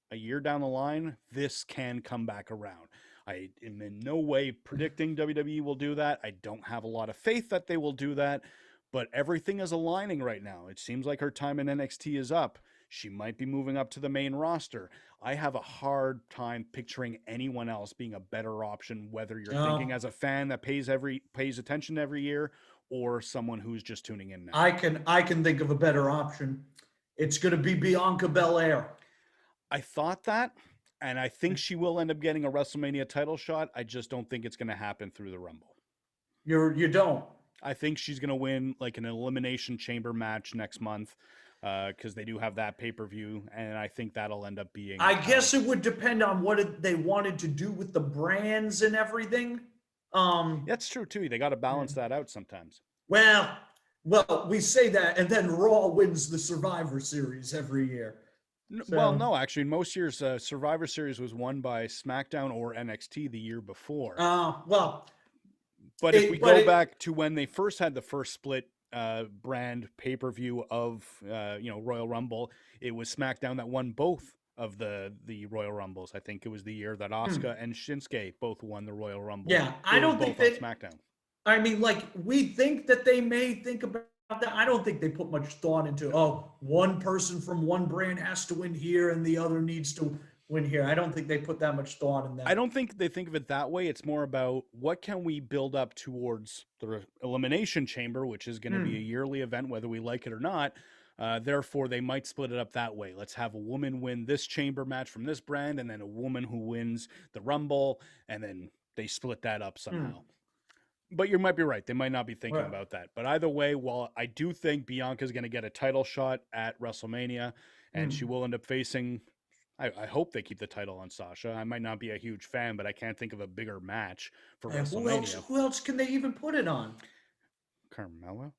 a year down the line, this can come back around. I am in no way predicting WWE will do that. I don't have a lot of faith that they will do that, but everything is aligning right now. It seems like her time in NXT is up. She might be moving up to the main roster. I have a hard time picturing anyone else being a better option, whether you're thinking as a fan that pays attention every year, or someone who's just tuning in now. I can think of a better option. It's going to be Bianca Belair. I thought that. And I think she will end up getting a WrestleMania title shot. I just don't think it's going to happen through the Rumble. You don't? I think she's going to win like an Elimination Chamber match next month, because they do have that pay-per-view, and I think that'll end up being... I guess it would depend on what they wanted to do with the brands and everything. That's true, too. They got to balance that out sometimes. Well, we say that, and then Raw wins the Survivor Series every year. So, well, no, actually, most years Survivor Series was won by SmackDown or NXT the year before. Well, but if we go back to when they first had the first split brand pay-per-view of Royal Rumble, it was SmackDown that won both of the Royal Rumbles. I think it was the year that Asuka and Shinsuke both won the Royal Rumble. Yeah, I don't think they SmackDown. I mean, like, we think that they may think about that. I don't think they put much thought into, one person from one brand has to win here and the other needs to win here. I don't think they put that much thought in that. I don't think they think of it that way. It's more about what can we build up towards the Elimination Chamber, which is going to be a yearly event, whether we like it or not. Therefore, they might split it up that way. Let's have a woman win this chamber match from this brand, and then a woman who wins the Rumble, and then they split that up somehow. But you might be right. They might not be thinking about that. But either way, while I do think Bianca's going to get a title shot at WrestleMania, and she will end up facing, I hope they keep the title on Sasha. I might not be a huge fan, but I can't think of a bigger match for WrestleMania. Who else can they even put it on? Carmella?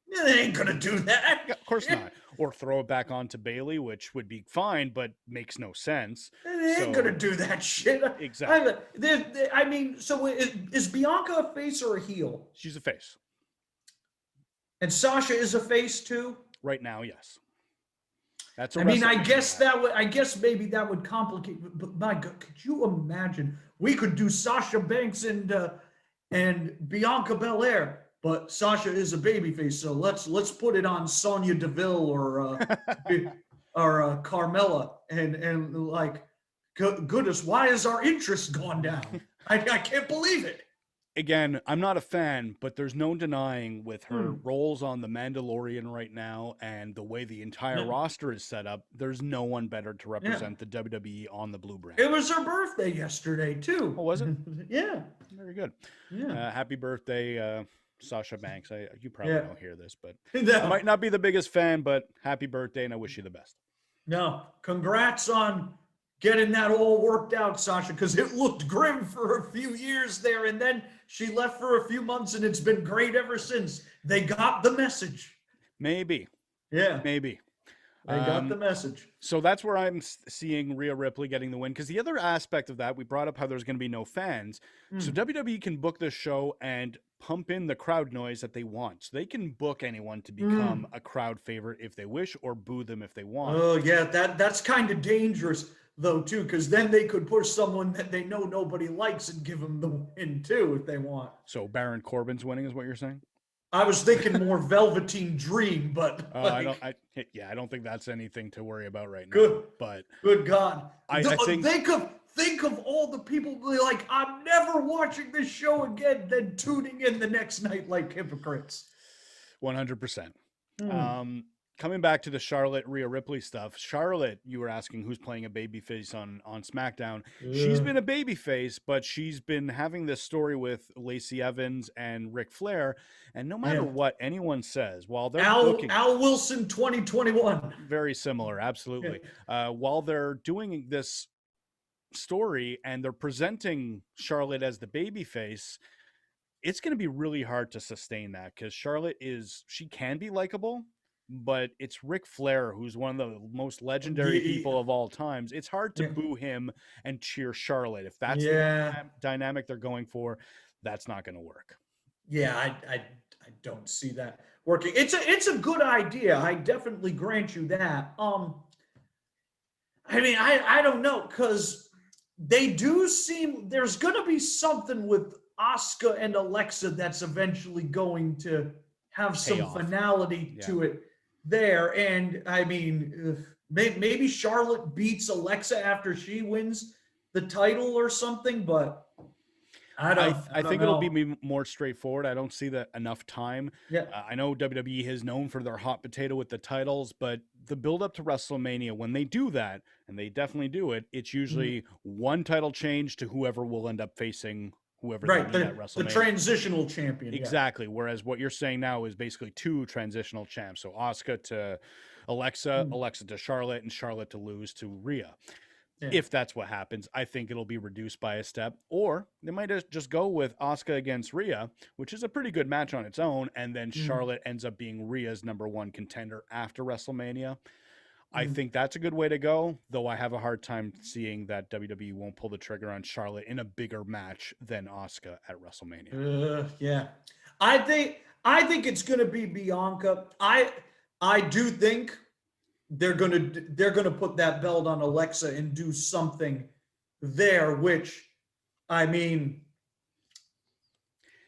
Yeah, they ain't going to do that. Yeah, of course not. Or throw it back onto Bayley, which would be fine, but makes no sense. They ain't going to do that shit. Exactly. I mean, so is Bianca a face or a heel? She's a face. And Sasha is a face too? Right now, yes. That's I guess maybe that would complicate, but my God, could you imagine? We could do Sasha Banks and Bianca Belair. But Sasha is a babyface, so let's put it on Sonya Deville or Carmella, and like, goodness, why has our interest gone down? I can't believe it. Again, I'm not a fan, but there's no denying with her roles on The Mandalorian right now and the way the entire roster is set up, there's no one better to represent the WWE on the blue brand. It was her birthday yesterday too. Oh, was it? Yeah. Very good. Yeah. Happy birthday, Sasha Banks. You probably don't hear this, but I might not be the biggest fan, but happy birthday, and I wish you the best. No, congrats on getting that all worked out, Sasha, because it looked grim for a few years there, and then she left for a few months, and it's been great ever since. They got the message. Maybe. Yeah. Maybe. They got the message. So that's where I'm seeing Rhea Ripley getting the win. Because the other aspect of that, we brought up how there's going to be no fans. So WWE can book this show and pump in the crowd noise that they want. So they can book anyone to become a crowd favorite if they wish, or boo them if they want. Oh, yeah, that's kind of dangerous, though, too, because then they could push someone that they know nobody likes and give them the win, too, if they want. So Baron Corbin's winning is what you're saying? I was thinking more Velveteen Dream, but I don't think that's anything to worry about right now. Good, but good God, I think of all the people like, I'm never watching this show again, then tuning in the next night like hypocrites. 100%. Coming back to the Charlotte Rhea Ripley stuff, Charlotte, you were asking who's playing a babyface on SmackDown. Yeah. She's been a babyface, but she's been having this story with Lacey Evans and Ric Flair, and no matter what anyone says, while they're Al Wilson 2021, very similar, absolutely. Yeah. While they're doing this story and they're presenting Charlotte as the babyface, it's going to be really hard to sustain that because Charlotte she can be likable. But it's Ric Flair, who's one of the most legendary people of all times. It's hard to boo him and cheer Charlotte. If that's the dynamic they're going for, that's not going to work. Yeah, I don't see that working. It's a good idea. I definitely grant you that. I mean, I don't know, because they do seem there's going to be something with Asuka and Alexa that's eventually going to have some finality to it. There, and I mean, maybe Charlotte beats Alexa after she wins the title or something, but I think it'll be more straightforward. I don't see that enough time. Yeah, I know WWE is known for their hot potato with the titles, but the build up to WrestleMania, when they do that, and they definitely do it, it's usually one title change to whoever will end up facing whoever at WrestleMania. The transitional champion. Exactly. Yeah. Whereas what you're saying now is basically two transitional champs. So Asuka to Alexa, Alexa to Charlotte, and Charlotte to lose to Rhea. Yeah. If that's what happens, I think it'll be reduced by a step. Or they might just go with Asuka against Rhea, which is a pretty good match on its own. And then Charlotte ends up being Rhea's #1 contender after WrestleMania. I think that's a good way to go, though I have a hard time seeing that WWE won't pull the trigger on Charlotte in a bigger match than Asuka at WrestleMania. Yeah. I think it's going to be Bianca. I do think they're going to put that belt on Alexa and do something there, which, I mean,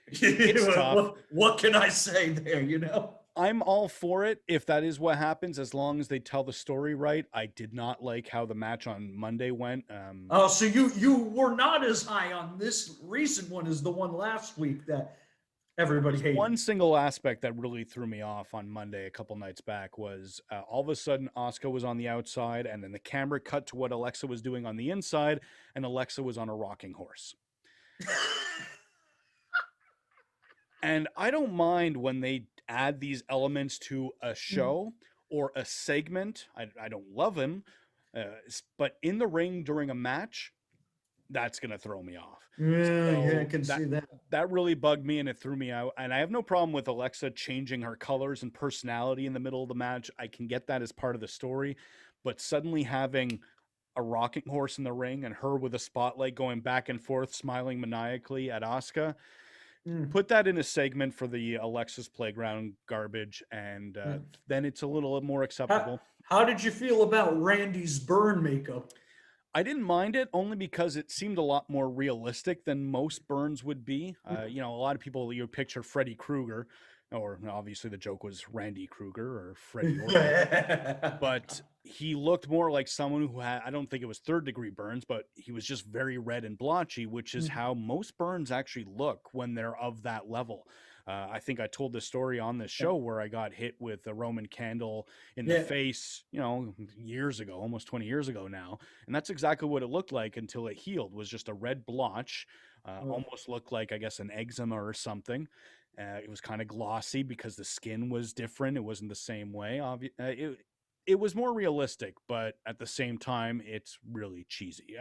it's tough. What can I say there, you know? I'm all for it if that is what happens, as long as they tell the story right. I did not like how the match on Monday went. So you were not as high on this recent one as the one last week that everybody hated. One single aspect that really threw me off on Monday a couple nights back was all of a sudden Asuka was on the outside, and then the camera cut to what Alexa was doing on the inside, and Alexa was on a rocking horse. And I don't mind when they add these elements to a show or a segment. I don't love them, but in the ring during a match, that's going to throw me off. Yeah, I can see that. That really bugged me, and it threw me out. And I have no problem with Alexa changing her colors and personality in the middle of the match. I can get that as part of the story, but suddenly having a rocking horse in the ring and her with a spotlight going back and forth, smiling maniacally at Asuka, put that in a segment for the Alexa's Playground garbage, and then it's a little more acceptable. How did you feel about Randy's burn makeup? I didn't mind it, only because it seemed a lot more realistic than most burns would be. A lot of people, you picture Freddy Krueger, or obviously the joke was Randy Krueger or Freddy Orton, but he looked more like someone who had, I don't think it was third-degree burns, but he was just very red and blotchy, which is how most burns actually look when they're of that level. I think I told this story on this show where I got hit with a Roman candle in the face, years ago, almost 20 years ago now. And that's exactly what it looked like until it healed, was just a red blotch, almost looked like, I guess, an eczema or something. It was kind of glossy because the skin was different. It wasn't the same way. it was more realistic, but at the same time, it's really cheesy.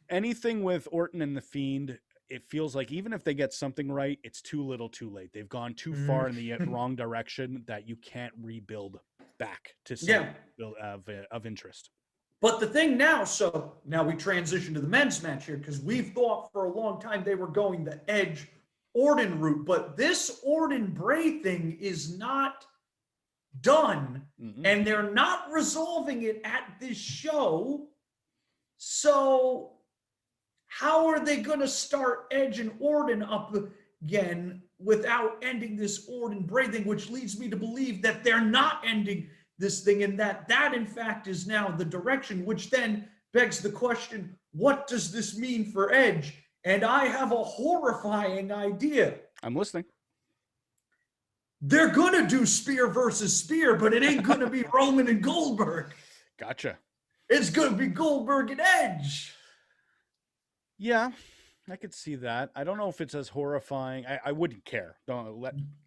Anything with Orton and The Fiend, it feels like even if they get something right, it's too little too late. They've gone too far in the wrong direction that you can't rebuild back to something of interest. But the thing now, so now we transition to the men's match here, because we've thought for a long time they were going the Edge Orton route, but this Orton Bray thing is not done, and they're not resolving it at this show. So how are they going to start Edge and Orton up again without ending this Orton Bray thing, which leads me to believe that they're not ending this thing, and that in fact is now the direction, which then begs the question, what does this mean for Edge? And I have a horrifying idea. I'm listening. They're going to do spear versus spear, but it ain't going to be Roman and Goldberg. Gotcha. It's going to be Goldberg and Edge. Yeah, I could see that. I don't know if it's as horrifying. I wouldn't care.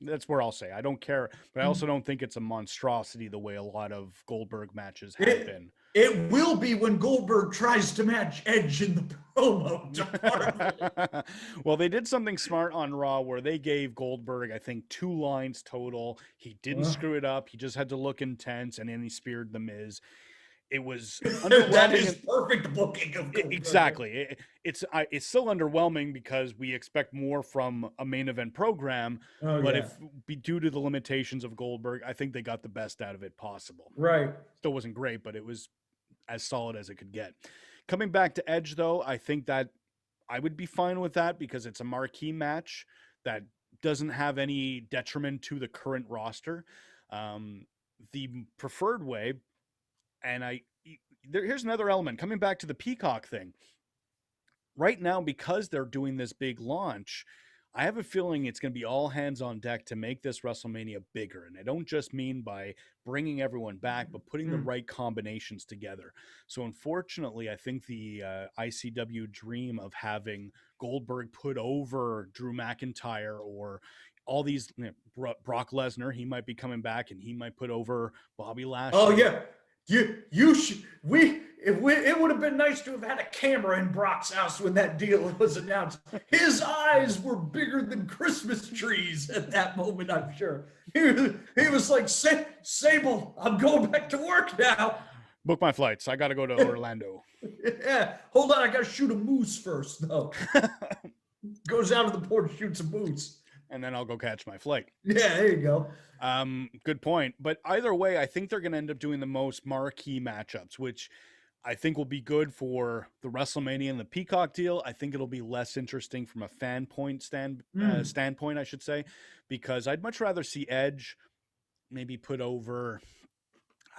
That's where I'll say I don't care, but I also don't think it's a monstrosity the way a lot of Goldberg matches have been. It will be when Goldberg tries to match Edge in the promo department. Well, they did something smart on Raw where they gave Goldberg, I think, 2 lines total. He didn't screw it up. He just had to look intense, and then he speared The Miz. It was underwhelming. That is perfect booking of Goldberg. Exactly. It's still underwhelming because we expect more from a main event program. If due to the limitations of Goldberg, I think they got the best out of it possible. Right. Still wasn't great, but it was as solid as it could get. Coming back to Edge, though, I think that I would be fine with that because it's a marquee match that doesn't have any detriment to the current roster. The preferred way, and here's another element coming back to the Peacock thing. Right now, because they're doing this big launch, I have a feeling it's going to be all hands on deck to make this WrestleMania bigger. And I don't just mean by bringing everyone back, but putting the right combinations together. So unfortunately, I think the ICW dream of having Goldberg put over Drew McIntyre or all these, Brock Lesnar, he might be coming back and he might put over Bobby Lashley. Oh, yeah. It would have been nice to have had a camera in Brock's house when that deal was announced. His eyes were bigger than Christmas trees at that moment, I'm sure. He was like, Sable, I'm going back to work now. Book my flights. I got to go to Orlando. Yeah. Hold on. I got to shoot a moose first, though. Goes out of the port, shoots a moose. And then I'll go catch my flight. Yeah, there you go. Good point. But either way, I think they're going to end up doing the most marquee matchups, which I think will be good for the WrestleMania and the Peacock deal. I think it'll be less interesting from a fan point standpoint, I should say, because I'd much rather see Edge maybe put over,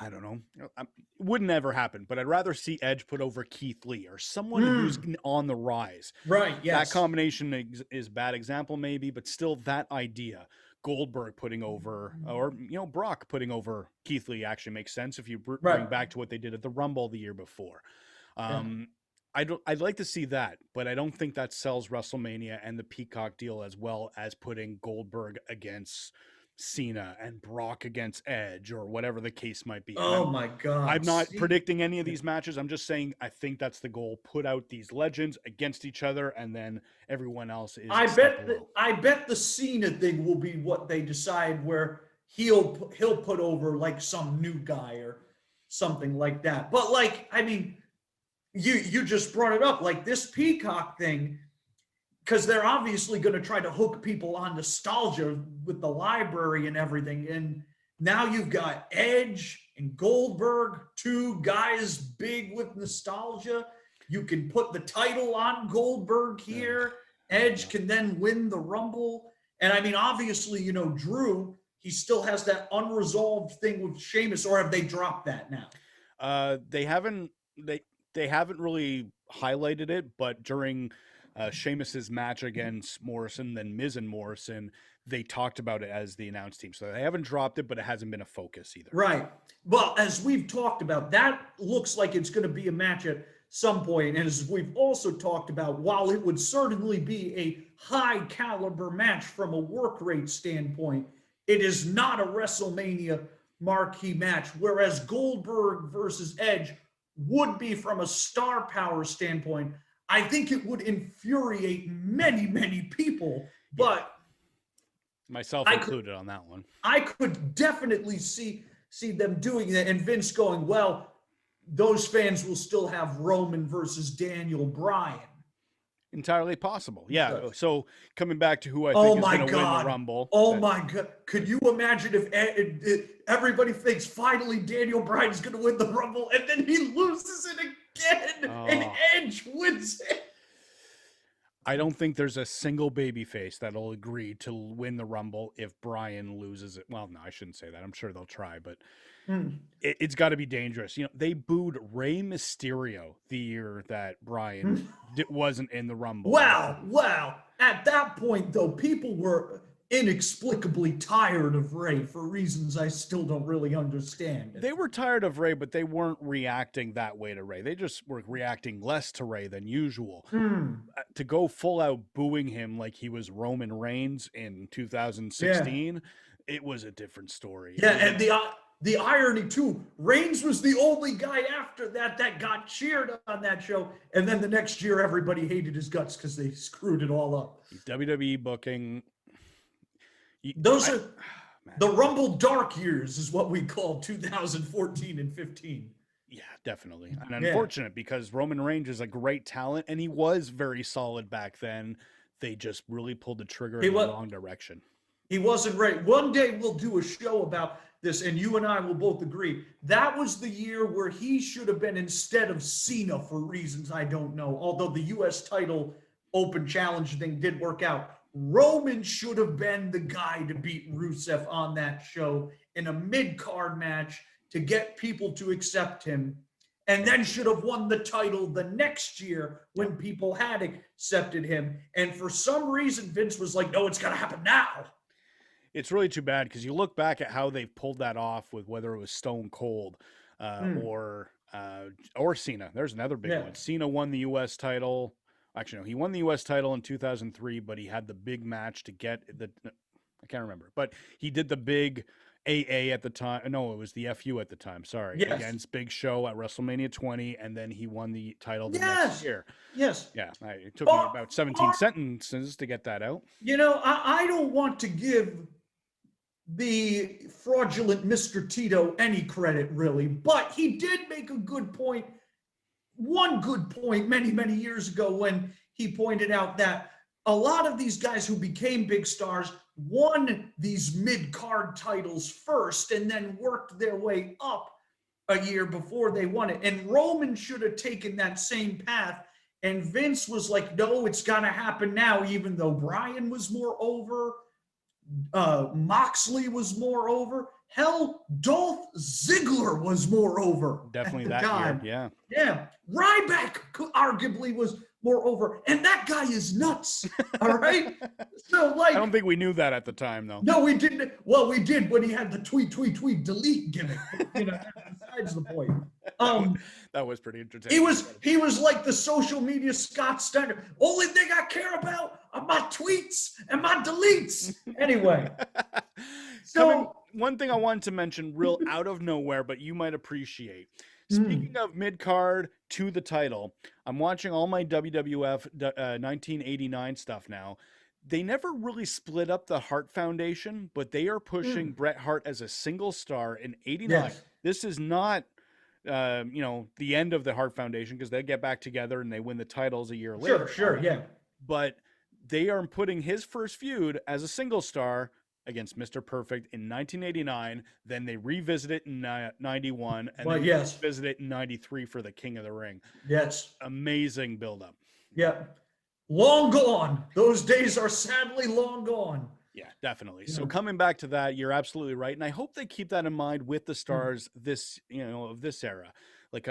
I don't know, it wouldn't ever happen, but I'd rather see Edge put over Keith Lee or someone who's on the rise. Right, yes. That combination is a bad example maybe, but still that idea. Goldberg putting over, or, Brock putting over Keith Lee actually makes sense if you bring back to what they did at the Rumble the year before. I'd like to see that, but I don't think that sells WrestleMania and the Peacock deal as well as putting Goldberg against Cena and Brock against Edge or whatever the case might be. My God. I'm not predicting any of these matches. I'm just saying I think that's the goal. Put out these legends against each other and then everyone else is I bet the Cena thing will be what they decide where he'll put over like some new guy or something like that. But you just brought it up, like this Peacock thing, because they're obviously going to try to hook people on nostalgia with the library and everything. And now you've got Edge and Goldberg, 2 guys big with nostalgia. You can put the title on Goldberg here. Edge can then win the Rumble. And obviously, Drew, he still has that unresolved thing with Sheamus, or have they dropped that now? They haven't really highlighted it, but during Sheamus's match against Morrison, then Miz and Morrison, they talked about it as the announced team. So they haven't dropped it, but it hasn't been a focus either. Right. Well, as we've talked about, that looks like it's going to be a match at some point. And as we've also talked about, while it would certainly be a high caliber match from a work rate standpoint, it is not a WrestleMania marquee match, whereas Goldberg versus Edge would be from a star power standpoint. I think it would infuriate many, many people, but myself included on that one. I could definitely see them doing that, and Vince going, well, those fans will still have Roman versus Daniel Bryan. Entirely possible. Yeah. So coming back to who I think is going to win the Rumble. Oh my God. Could you imagine if everybody thinks finally Daniel Bryan is going to win the Rumble and then he loses it again and Edge wins it? I don't think there's a single babyface that'll agree to win the Rumble if Bryan loses it. Well, no, I shouldn't say that. I'm sure they'll try, but it's got to be dangerous. You know, they booed Rey Mysterio the year that Bryan wasn't in the Rumble. Wow. At that point, though, people were inexplicably tired of Rey for reasons I still don't really understand. They were tired of Rey, but they weren't reacting that way to Rey. They just were reacting less to Rey than usual. To go full out booing him like he was Roman Reigns in 2016, it was a different story. Yeah, and the irony too, Reigns was the only guy after that got cheered on that show, and then the next year everybody hated his guts because they screwed it all up. WWE booking. Those are the Rumble dark years, is what we call 2014 and 15. Yeah, definitely. And unfortunate because Roman Reigns is a great talent, and he was very solid back then. They just really pulled the trigger in the wrong direction. He wasn't right. One day we'll do a show about this, and you and I will both agree. That was the year where he should have been instead of Cena for reasons I don't know, although the U.S. title open challenge thing did work out. Roman should have been the guy to beat Rusev on that show in a mid-card match to get people to accept him, and then should have won the title the next year when people had accepted him. And for some reason, Vince was like, no, it's got to happen now. It's really too bad because you look back at how they've pulled that off with whether it was Stone Cold or Cena. There's another big one. Cena won the U.S. title. Actually, no, he won the U.S. title in 2003, but he had the big match to get I can't remember, but he did the big AA at the time. No, it was the FU at the time. Sorry. Against Big Show at WrestleMania 20, and then he won the title the next year. Yes. Yeah. It took me about 17 sentences to get that out. You know, I don't want to give the fraudulent Mr. Tito any credit, really, but he did make a good point. One good point many, many years ago when he pointed out that a lot of these guys who became big stars won these mid-card titles first and then worked their way up a year before they won it. And Roman should have taken that same path. And Vince was like, no, it's got to happen now, even though Bryan was more over, Moxley was more over. Hell, Dolph Ziggler was more over. Definitely that time. Year, yeah. Ryback arguably was more over, and that guy is nuts. All right. So, like, I don't think we knew that at the time, though. No, we didn't. Well, we did when he had the tweet, delete gimmick. You know, besides the point. That was pretty entertaining. He was like the social media Scott Steiner. Only thing I care about are my tweets and my deletes. Anyway. So one thing I wanted to mention real out of nowhere, but you might appreciate. Speaking of mid-card to the title, I'm watching all my WWF 1989 stuff now. They never really split up the Hart Foundation, but they are pushing Bret Hart as a single star in 89. Yes. This is not, the end of the Hart Foundation because they get back together and they win the titles a year later. Sure, yeah. But they are putting his first feud as a single star against Mr. Perfect in 1989. Then they revisit it in 91, and then revisit it in 93 for the King of the Ring. Yes. Amazing buildup. Yeah. Long gone. Those days are sadly long gone. Yeah, definitely. Yeah. So coming back to that, you're absolutely right. And I hope they keep that in mind with the stars of this era. Like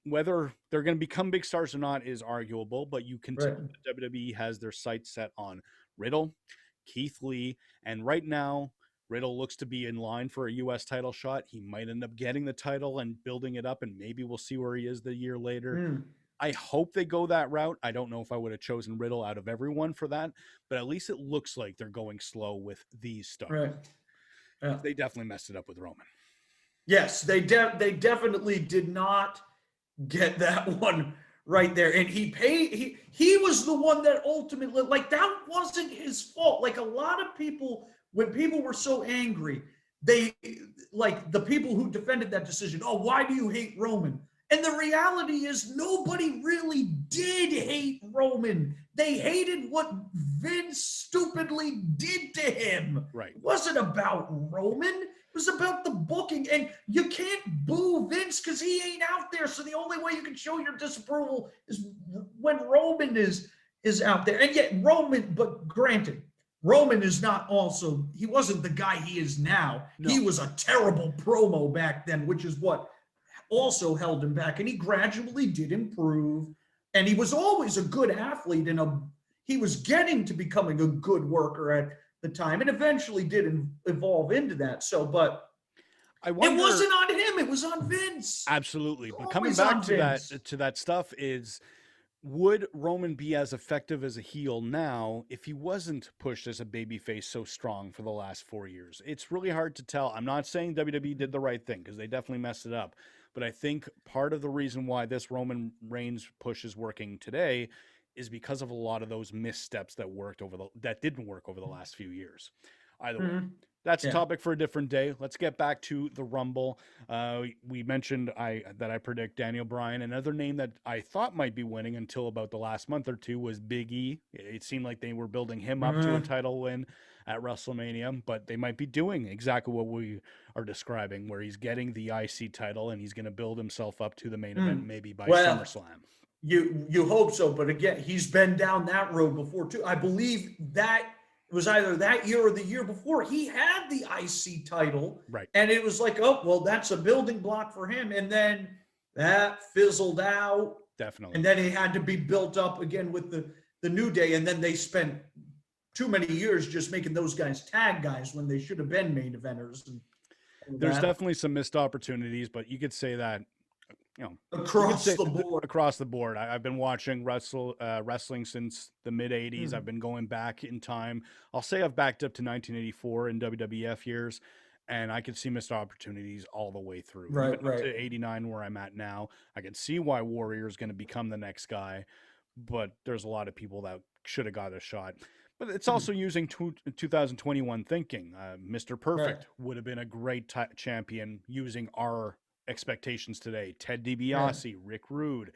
whether they're going to become big stars or not is arguable, but you can tell that WWE has their sights set on Riddle, Keith Lee, and right now Riddle looks to be in line for a U.S. title shot. He might end up getting the title and building it up, and maybe we'll see where he is the year later. I hope they go that route. I don't know if I would have chosen Riddle out of everyone for that, but at least it looks like they're going slow with these stars. Right. Yeah. They definitely messed it up with Roman. Yes, they definitely did not get that one right there. And he was the one that ultimately, like, that wasn't his fault. Like, a lot of people, when people were so angry, they, like, the people who defended that decision, oh, why do you hate Roman? And the reality is nobody really did hate Roman. They hated what Vince stupidly did to him. Right. It wasn't about Roman. It was about the booking. And you can't boo Vince because he ain't out there. So the only way you can show your disapproval is when Roman is out there. And yet Roman, but granted, Roman is not also, he wasn't the guy he is now. No. He was a terrible promo back then, which is what also held him back. And he gradually did improve. And he was always a good athlete, and he was getting to becoming a good worker at the time, and eventually did evolve into that. So, but it wasn't on him; it was on Vince. Absolutely. But coming back to that stuff is, would Roman be as effective as a heel now if he wasn't pushed as a babyface so strong for the last 4 years? It's really hard to tell. I'm not saying WWE did the right thing, because they definitely messed it up. But I think part of the reason why this Roman Reigns push is working today is because of a lot of those missteps that didn't work over the last few years. Either way, that's a topic for a different day. Let's get back to the Rumble. We mentioned that I predict Daniel Bryan. Another name that I thought might be winning until about the last month or two was Big E. It seemed like they were building him up to a title win at WrestleMania, but they might be doing exactly what we are describing, where he's getting the IC title and he's going to build himself up to the main event, maybe by SummerSlam. You hope so, but again, he's been down that road before too. I believe that it was either that year or the year before he had the IC title, right? And it was like, oh, well, that's a building block for him, and then that fizzled out, definitely. And then he had to be built up again with the New Day, and then they spent too many years just making those guys tag guys when they should have been main eventers. And there's definitely some missed opportunities, but you could say that, across the board. Across the board. I've been watching wrestling since the mid 80s. I've been going back in time. I'll say I've backed up to 1984 in WWF years, and I could see missed opportunities all the way through. Right. Up to 89 where I'm at now. I can see why Warrior is going to become the next guy, but there's a lot of people that should have got a shot. But it's also using 2021 thinking. Mr. Perfect would have been a great champion using our expectations today. Ted DiBiase, Rick Rude,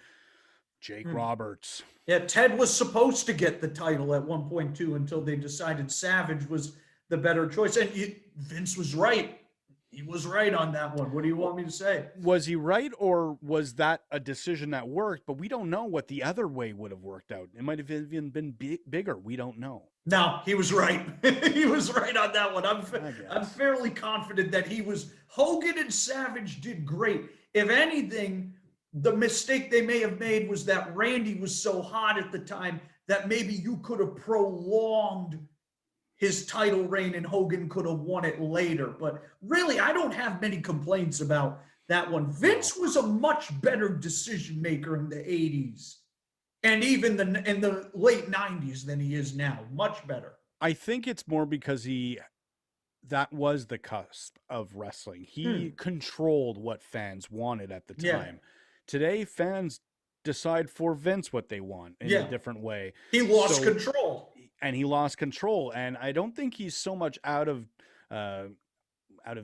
Jake Roberts. Yeah, Ted was supposed to get the title at 1.2 until they decided Savage was the better choice. And Vince was right. He was right on that one. What do you want me to say? Was he right, or was that a decision that worked? But we don't know what the other way would have worked out. It might have even been bigger. We don't know. No, he was right. He was right on that one. I'm fairly confident that he was. Hogan and Savage did great. If anything, the mistake they may have made was that Randy was so hot at the time that maybe you could have prolonged his title reign and Hogan could have won it later. But really, I don't have many complaints about that one. Vince was a much better decision maker in the 80s and even in the late 90s than he is now. Much better. I think it's more because that was the cusp of wrestling. He controlled what fans wanted at the time. Today, fans decide for Vince what they want in a different way. He lost control. And he lost control. And I don't think he's so much out of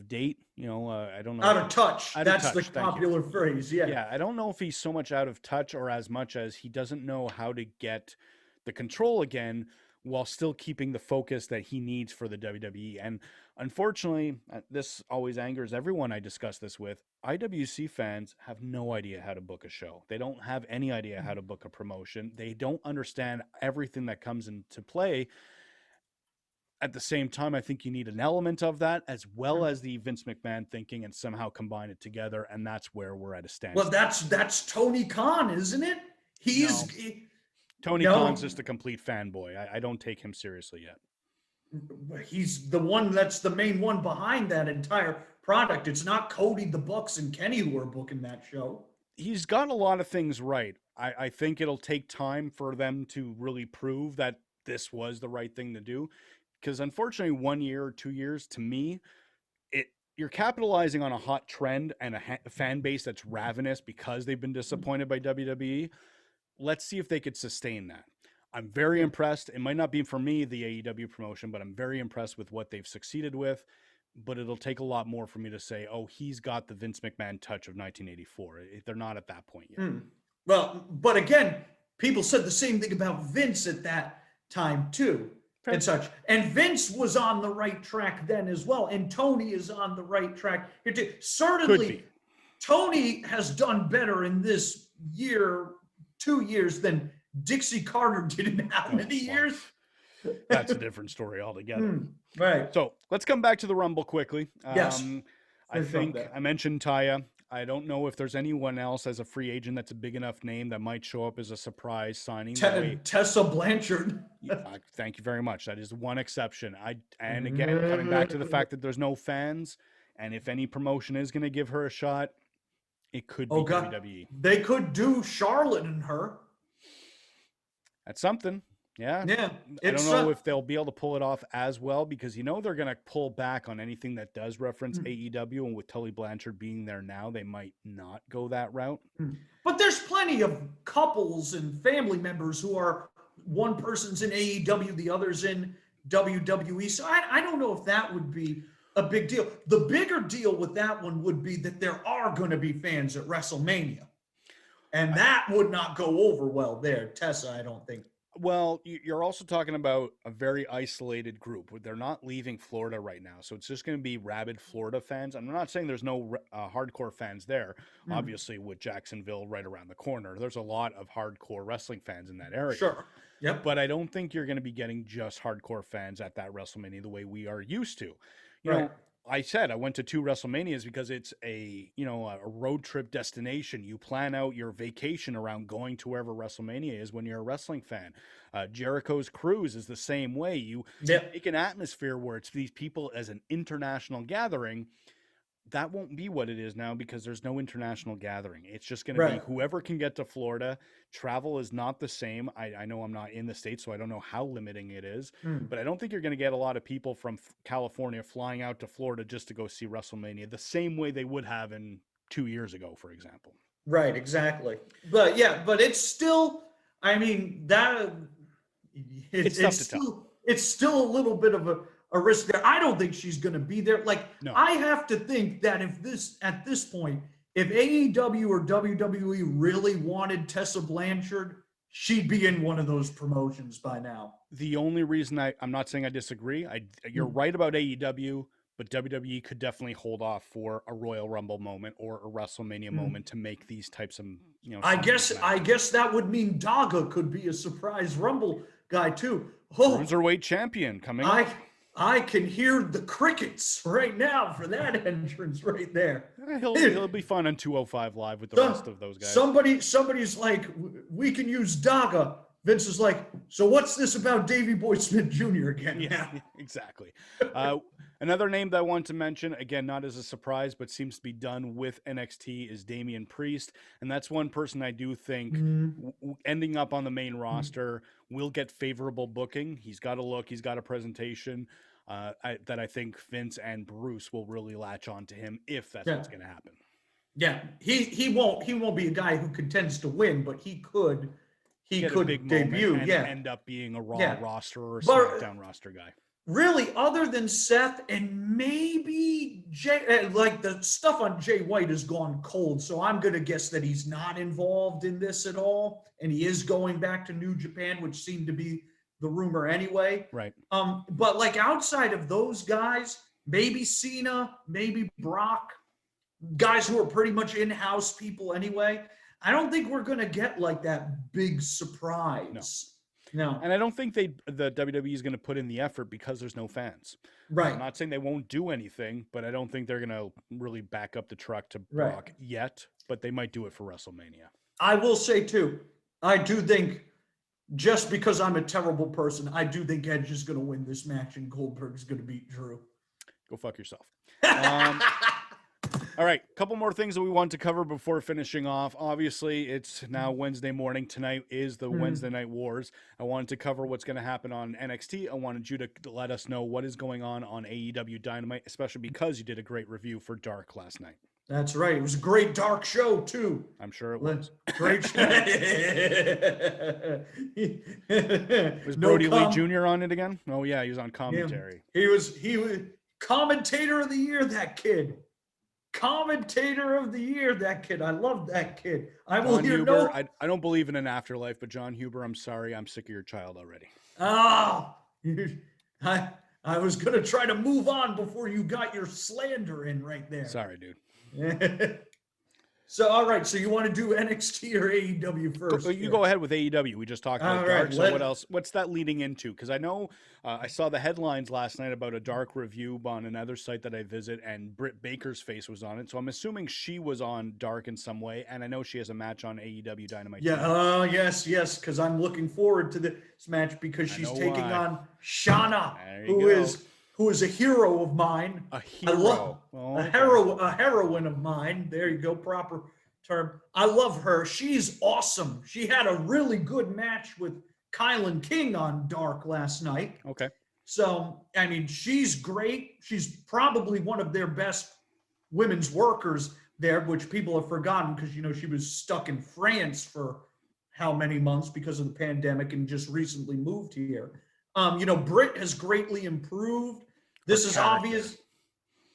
date. I don't know. Out of touch. That's the popular phrase. Yeah. Yeah. I don't know if he's so much out of touch or as much as he doesn't know how to get the control again while still keeping the focus that he needs for the WWE. And unfortunately, this always angers everyone I discuss this with. IWC fans have no idea how to book a show. They don't have any idea how to book a promotion. They don't understand everything that comes into play. At the same time, I think you need an element of that as well as the Vince McMahon thinking and somehow combine it together. And that's where we're at a standstill. Well, that's Tony Khan, isn't it? Tony Khan's just a complete fanboy. I don't take him seriously yet. He's the one that's the main one behind that entire product. It's not Cody, the Bucks, and Kenny who are booking that show. He's got a lot of things right. I think it'll take time for them to really prove that this was the right thing to do. Because unfortunately, 1 year or 2 years, to me, you're capitalizing on a hot trend and a fan base that's ravenous because they've been disappointed by WWE. Let's see if they could sustain that. I'm very impressed. It might not be for me, the AEW promotion, but I'm very impressed with what they've succeeded with. But it'll take a lot more for me to say, oh, he's got the Vince McMahon touch of 1984. They're not at that point yet. Well, but again, people said the same thing about Vince at that time too. And such. And Vince was on the right track then as well. And Tony is on the right track here too. Certainly, Tony has done better in this year, 2 years, than Dixie Carter did in how many years? That's a different story altogether. Right. So let's come back to the Rumble quickly. Yes. I think I mentioned Taya. I don't know if there's anyone else as a free agent that's a big enough name that might show up as a surprise signing. Tessa Blanchard. Thank you very much. That is one exception. And again, coming back to the fact that there's no fans, and if any promotion is going to give her a shot, it could be WWE. They could do Charlotte and her. That's something. Yeah. Yeah. I don't know if they'll be able to pull it off as well, because they're going to pull back on anything that does reference AEW, and with Tully Blanchard being there now, they might not go that route. But there's plenty of couples and family members who are, one person's in AEW, the other's in WWE. So I don't know if that would be a big deal. The bigger deal with that one would be that there are going to be fans at WrestleMania. And that would not go over well there, Tessa, I don't think. Well, you're also talking about a very isolated group. They're not leaving Florida right now, so it's just going to be rabid Florida fans. I'm not saying there's no hardcore fans there. Obviously, with Jacksonville right around the corner, there's a lot of hardcore wrestling fans in that area. Sure. Yep. But I don't think you're going to be getting just hardcore fans at that WrestleMania the way we are used to. You know, I said I went to 2 WrestleManias because it's a road trip destination. You plan out your vacation around going to wherever WrestleMania is when you're a wrestling fan. Jericho's Cruise is the same way. You make an atmosphere where it's these people as an international gathering. That won't be what it is now because there's no international gathering. It's just going to be whoever can get to Florida. Travel is not the same. I know I'm not in the States, so I don't know how limiting it is. But I don't think you're going to get a lot of people from California flying out to Florida just to go see WrestleMania the same way they would have in 2 years ago, for example. Right, exactly. But but it's still, I mean, it's still a little bit of a risk there. I don't think she's going to be there. I have to think that at this point, if AEW or WWE really wanted Tessa Blanchard, she'd be in one of those promotions by now. The only reason I'm not saying I disagree. You're right about AEW, but WWE could definitely hold off for a Royal Rumble moment or a WrestleMania moment to make these types of, I guess that would mean Daga could be a surprise Rumble guy too. Cruiserweight champion coming up. I can hear the crickets right now for that entrance right there. He'll be fun on 205 Live with the rest of those guys. Somebody's like, we can use Daga. Vince is like, so what's this about Davey Boy Smith Jr. again? Yeah, exactly. Another name that I want to mention, again, not as a surprise, but seems to be done with NXT, is Damian Priest. And that's one person I do think ending up on the main roster will get favorable booking. He's got a look, he's got a presentation that I think Vince and Bruce will really latch on to him if that's what's going to happen. Yeah, he won't be a guy who contends to win, but he could debut, and end up being a Raw roster or SmackDown roster guy. Really, other than Seth and maybe Jay, the stuff on Jay White has gone cold, so I'm going to guess that he's not involved in this at all, and he is going back to New Japan, which seemed to be the rumor anyway. Right. But outside of those guys, maybe Cena, maybe Brock, guys who are pretty much in-house people anyway. I don't think we're going to get that big surprise. No. And I don't think the WWE is going to put in the effort because there's no fans. Right. I'm not saying they won't do anything, but I don't think they're going to really back up the truck to Brock yet, but they might do it for WrestleMania. I will say too, I do think, just because I'm a terrible person, I do think Edge is going to win this match and Goldberg is going to beat Drew. Go fuck yourself. All right, a couple more things that we want to cover before finishing off. Obviously, it's now Wednesday morning. Tonight is the Wednesday Night Wars. I wanted to cover what's going to happen on NXT. I wanted you to let us know what is going on AEW Dynamite, especially because you did a great review for Dark last night. That's right. It was a great Dark show, too. I'm sure it was. Great show. Was Brody Lee Jr. on it again? Oh, yeah, he was on commentary. Yeah. He was commentator of the year, that kid. Commentator of the year, that kid. I love that kid. I will John hear Huber, I don't believe in an afterlife, but John Huber, I'm sorry. I'm sick of your child already. Oh, I was going to try to move on before you got your slander in right there. Sorry, dude. So, all right. So you want to do NXT or AEW first? You go ahead with AEW. We just talked about Dark. So what else? What's that leading into? Because I know I saw the headlines last night about a Dark review on another site that I visit, and Britt Baker's face was on it. So I'm assuming she was on Dark in some way, and I know she has a match on AEW Dynamite. Yeah. Yes. Because I'm looking forward to this match because she's taking on Shauna, who is a hero of mine. A hero. A heroine of mine. There you go, proper term. I love her. She's awesome. She had a really good match with Kylan King on Dark last night. Okay. So, I mean, she's great. She's probably one of their best women's workers there, which people have forgotten because, she was stuck in France for how many months because of the pandemic and just recently moved here. Britt has greatly improved. This is obvious.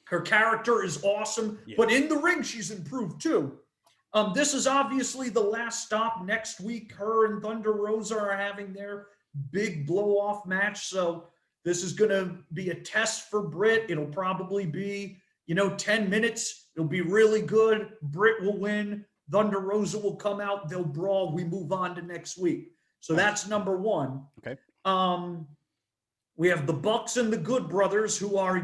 Her character is awesome, but in the ring, she's improved too. This is obviously the last stop. Next week, her and Thunder Rosa are having their big blow-off match. So this is going to be a test for Britt. It'll probably be, 10 minutes. It'll be really good. Britt will win. Thunder Rosa will come out. They'll brawl. We move on to next week. So that's number one. Okay. We have the Bucks and the Good Brothers who are,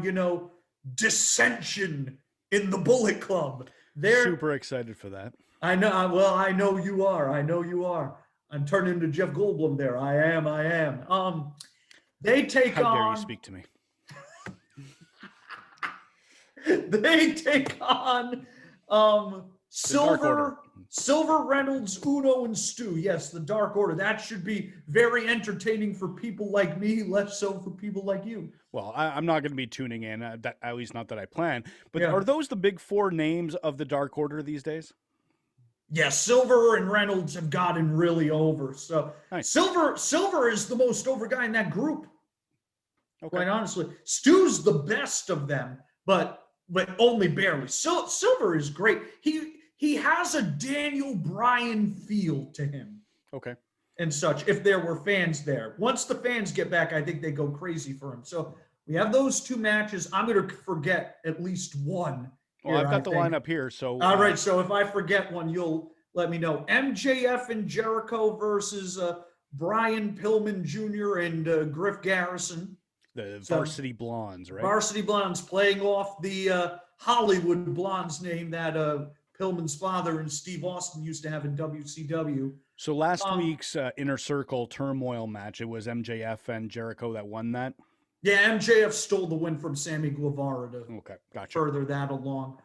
dissension in the Bullet Club. They're super excited for that. I know. Well, I know you are. I'm turning into Jeff Goldblum there. I am. They take How on. dare you speak to me? They take on Silver, Reynolds, Uno, and Stu. Yes, the Dark Order. That should be very entertaining for people like me, less so for people like you. Well, I'm not going to be tuning in, at least not that I plan. But are those the big four names of the Dark Order these days? Yeah, Silver and Reynolds have gotten really over. So nice. Silver is the most over guy in that group. Okay. Quite honestly, Stu's the best of them, but only barely. Silver is great. He has a Daniel Bryan feel to him. Okay. And such, if there were fans there. Once the fans get back, I think they go crazy for him. So we have those two matches. I'm going to forget at least one. Well, I've got the lineup here. So all right. So if I forget one, you'll let me know. MJF and Jericho versus Brian Pillman Jr. and Griff Garrison. The Varsity Blondes, right? Varsity Blondes, playing off the Hollywood Blondes name that Pillman's father and Steve Austin used to have in WCW. So last week's Inner Circle Turmoil match, it was MJF and Jericho that won that? Yeah, MJF stole the win from Sammy Guevara to gotcha. further that along.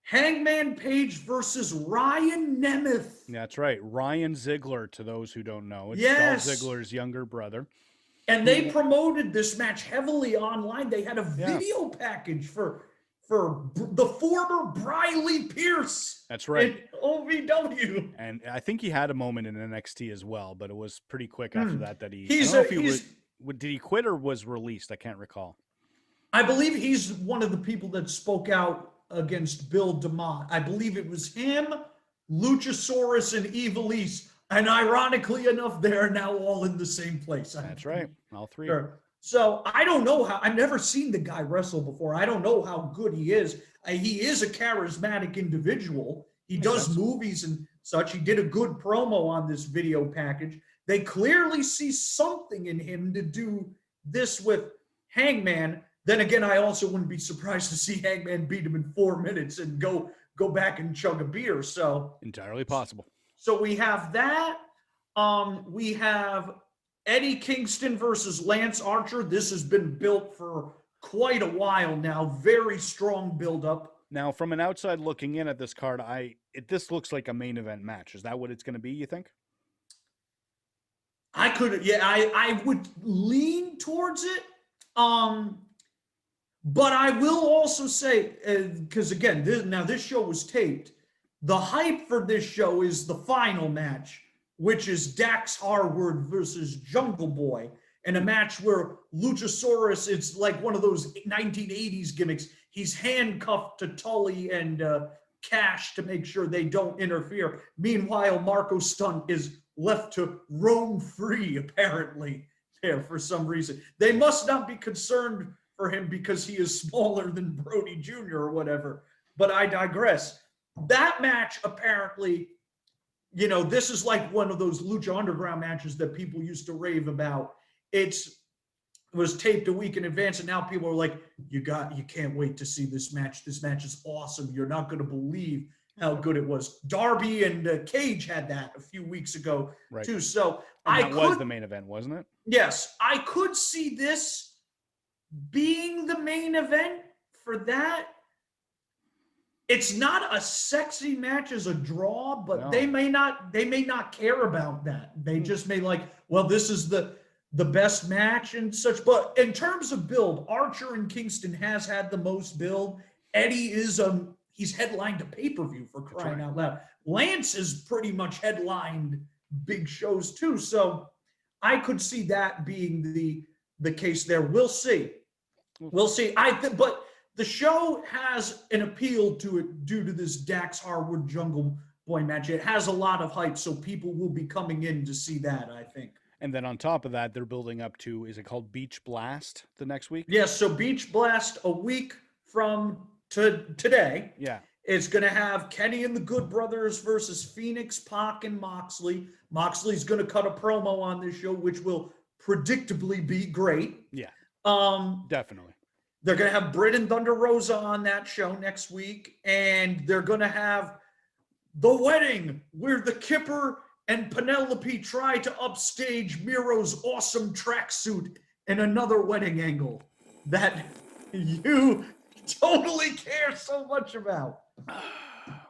Hangman Page versus Ryan Nemeth. That's right. Ryan Ziegler, to those who don't know. It's Dolph Ziggler's younger brother. And they promoted this match heavily online. They had a video package for the former Briley Pierce. That's right. In OVW. And I think he had a moment in NXT as well, but it was pretty quick after that he... did he quit or was released? I can't recall. I believe he's one of the people that spoke out against Bill DeMott. I believe it was him, Luchasaurus, and Evilise. And ironically enough, they're now all in the same place. That's right. All three. Sure. So I don't know I've never seen the guy wrestle before. I don't know how good he is. He is a charismatic individual. He does movies and such. He did a good promo on this video package. They clearly see something in him to do this with Hangman. Then again, I also wouldn't be surprised to see Hangman beat him in 4 minutes and go back and chug a beer. So entirely possible. So we have that. We have Eddie Kingston versus Lance Archer. This has been built for quite a while now. Very strong build-up. Now, from an outside looking in at this card, this looks like a main event match. Is that what it's going to be, you think? I would lean towards it. But I will also say, because again, this show was taped. The hype for this show is the final match, which is Dax Harwood versus Jungle Boy, and a match where Luchasaurus, it's like one of those 1980s gimmicks. He's handcuffed to Tully and Cash to make sure they don't interfere. Meanwhile, Marco Stunt is left to roam free, apparently, there for some reason. They must not be concerned for him because he is smaller than Brody Jr. or whatever. But I digress. That match, apparently, this is like one of those Lucha Underground matches that people used to rave about. It was taped a week in advance, and now people are like, you can't wait to see this match. This match is awesome. You're not going to believe how good it was. Darby and Cage had that a few weeks ago, too. So that was the main event, wasn't it? Yes, I could see this being the main event for that. It's not a sexy match as a draw, but no. they may not care about that. They just may this is the best match and such. But in terms of build, Archer and Kingston has had the most build. Eddie is he's headlined a pay-per-view, for crying out loud. Lance has pretty much headlined big shows too. So I could see that being the case there. We'll see. We'll see. But the show has an appeal to it due to this Dax Harwood Jungle Boy match. It has a lot of hype, so people will be coming in to see that, I think. And then on top of that, they're building up to, is it called Beach Blast the next week? Yes, so Beach Blast a week from today. Yeah. It's going to have Kenny and the Good Brothers versus Phoenix, Pac, and Moxley. Moxley's going to cut a promo on this show, which will predictably be great. Yeah. Definitely. They're going to have Britt and Thunder Rosa on that show next week, and they're going to have the wedding where the Kipper and Penelope try to upstage Miro's awesome tracksuit in another wedding angle that you totally care so much about.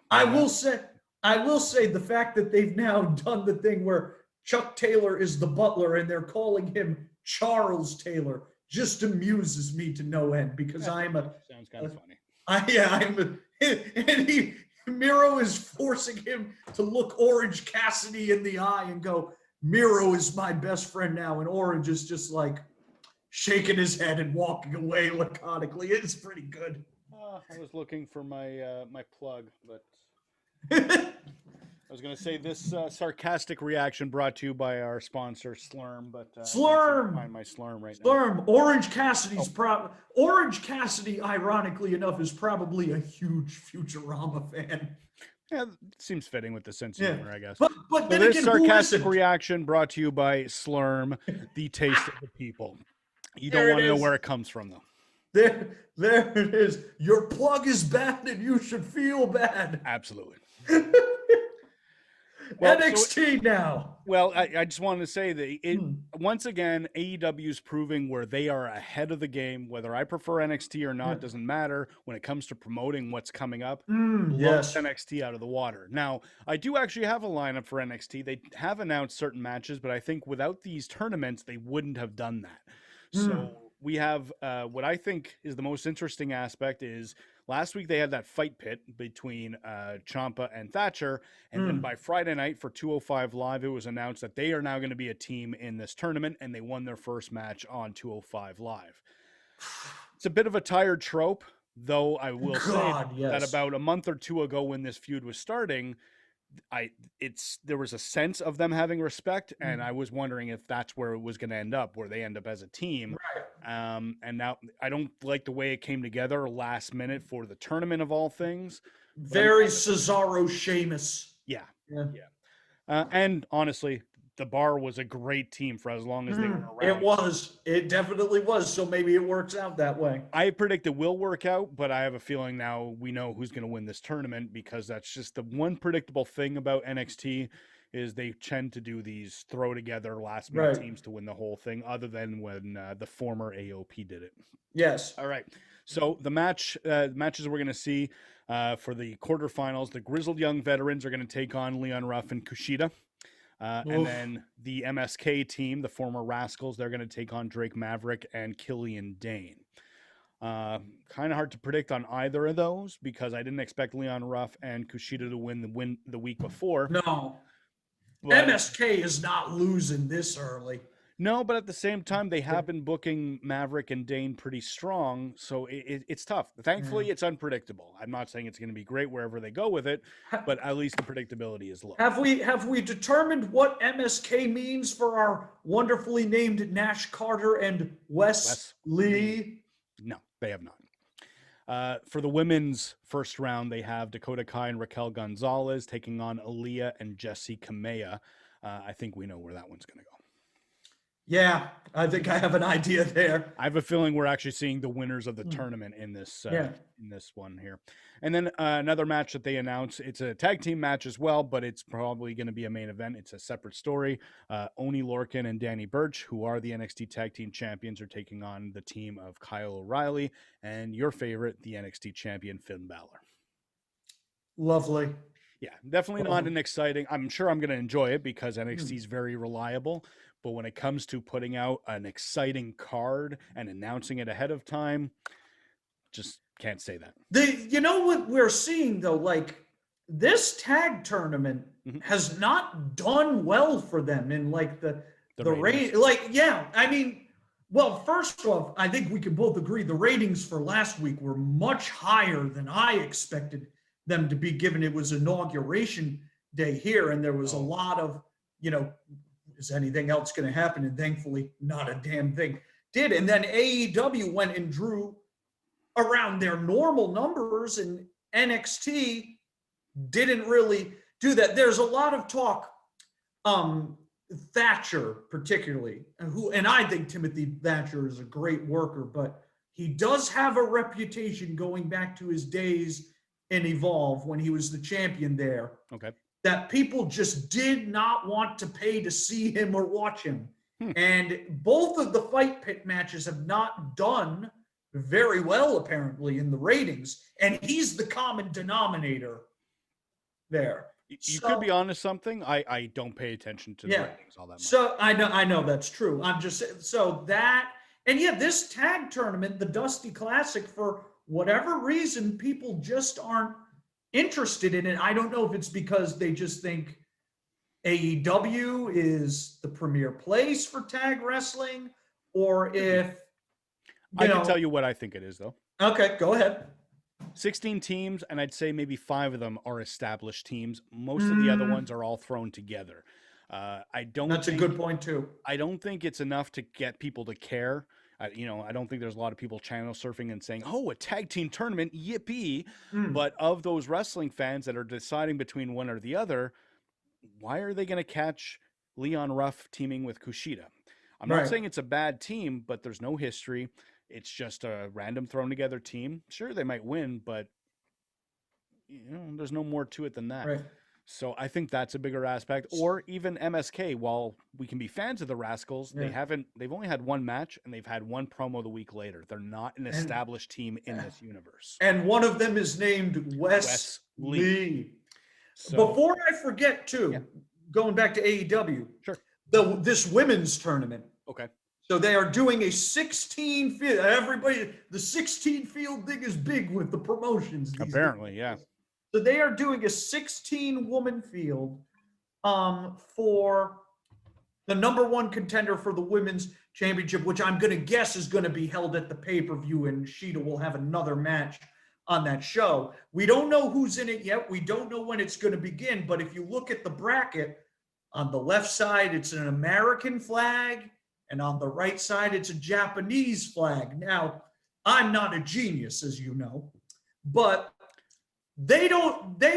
I will say the fact that they've now done the thing where Chuck Taylor is the butler and they're calling him Charles Taylor just amuses me to no end, because sounds kind of funny. Miro is forcing him to look Orange Cassidy in the eye and go, Miro is my best friend now, and Orange is just like shaking his head and walking away laconically. It's pretty good. I was looking for my my plug, but I was going to say this sarcastic reaction brought to you by our sponsor, Slurm, but Slurm! I find my Slurm right now. Orange Cassidy's Orange Cassidy, ironically enough, is probably a huge Futurama fan. Yeah, it seems fitting with the sense of humor, I guess. But so then this again, sarcastic reaction brought to you by Slurm, the taste of the people. You don't want to know where it comes from, though. There it is. Your plug is bad, and you should feel bad. Absolutely. Well, NXT now. Well, I just wanted to say that once again, AEW is proving where they are ahead of the game. Whether I prefer NXT or not doesn't matter when it comes to promoting what's coming up. Yes. NXT out of the water. Now, I do actually have a lineup for NXT. They have announced certain matches, but I think without these tournaments, they wouldn't have done that. So we have what I think is the most interesting aspect is last week they had that fight pit between Ciampa and Thatcher, and then by Friday night for 205 Live, it was announced that they are now going to be a team in this tournament, and they won their first match on 205 Live. It's a bit of a tired trope, though I will say that about a month or two ago when this feud was starting, there was a sense of them having respect, and I was wondering if that's where it was going to end up, where they end up as a team. Right. And now I don't like the way it came together last minute for the tournament of all things. Very Cesaro Sheamus. Yeah. And honestly, the Bar was a great team for as long as they were around. It definitely was. So maybe it works out that way. I predict it will work out, but I have a feeling now we know who's going to win this tournament, because that's just the one predictable thing about NXT is they tend to do these throw together last minute teams to win the whole thing, other than when the former AOP did it. Yes. All right. So the matches we're going to see for the quarterfinals, the Grizzled Young Veterans are going to take on Leon Ruff and Kushida. And then the MSK team, the former Rascals, they're going to take on Drake Maverick and Killian Dane. Kind of hard to predict on either of those because I didn't expect Leon Ruff and Kushida to win the week before. No. But MSK is not losing this early. No, but at the same time, they have been booking Maverick and Dane pretty strong, so it's tough. Thankfully, it's unpredictable. I'm not saying it's going to be great wherever they go with it, but at least the predictability is low. Have we determined what MSK means for our wonderfully named Nash Carter and Wes Lee? No, they have not. For the women's first round, they have Dakota Kai and Raquel Gonzalez taking on Aaliyah and Jessie Kamea. I think we know where that one's going to go. Yeah, I think I have an idea there. I have a feeling we're actually seeing the winners of the tournament in this one here. And then another match that they announced, it's a tag team match as well, but it's probably going to be a main event. It's a separate story. Oni Lorcan and Danny Burch, who are the NXT Tag Team Champions, are taking on the team of Kyle O'Reilly and your favorite, the NXT Champion, Finn Balor. Lovely. Yeah, definitely not an exciting. I'm sure I'm going to enjoy it because NXT is very reliable. But when it comes to putting out an exciting card and announcing it ahead of time, just can't say that. You know what we're seeing though, like this tag tournament has not done well for them in like the rate. Like, yeah, I mean, well, first off, I think we can both agree the ratings for last week were much higher than I expected them to be, given it was inauguration day here, and there was a lot of, is anything else going to happen? And thankfully, not a damn thing did. And then AEW went and drew around their normal numbers, and NXT didn't really do that. There's a lot of talk, Thatcher particularly, and I think Timothy Thatcher is a great worker, but he does have a reputation going back to his days in Evolve when he was the champion there. Okay. That people just did not want to pay to see him or watch him. And both of the Fight Pit matches have not done very well, apparently, in the ratings. And he's the common denominator there. You could be onto something. I don't pay attention to the ratings all that much. So I know that's true. I'm just so that, and this tag tournament, the Dusty Classic, for whatever reason, people just aren't interested in it. I don't know if it's because they just think AEW is the premier place for tag wrestling, or if I can tell you what I think it is, though. Okay, go ahead. 16 teams, and I'd say maybe 5 of them are established teams. Most of the other ones are all thrown together. That's a good point too. I don't think it's enough to get people to care. I don't think there's a lot of people channel surfing and saying, "Oh, a tag team tournament, yippee!" But of those wrestling fans that are deciding between one or the other, why are they going to catch Leon Ruff teaming with Kushida? I'm not saying it's a bad team, but there's no history. It's just a random thrown together team. Sure, they might win, but there's no more to it than that. Right. So I think that's a bigger aspect. Or even MSK, while we can be fans of the Rascals, they've only had one match and they've had one promo the week later. They're not an established team in this universe. And one of them is named Wes Lee. So, before I forget too, going back to AEW, this women's tournament. Okay. So they are doing a 16 field. The 16 field thing is big with the promotions. Apparently, yeah. So they are doing a 16-woman field for the number one contender for the women's championship, which I'm going to guess is going to be held at the pay-per-view, and Sheeta will have another match on that show. We don't know who's in it yet. We don't know when it's going to begin, but if you look at the bracket, on the left side, it's an American flag, and on the right side, it's a Japanese flag. Now, I'm not a genius, as you know, but they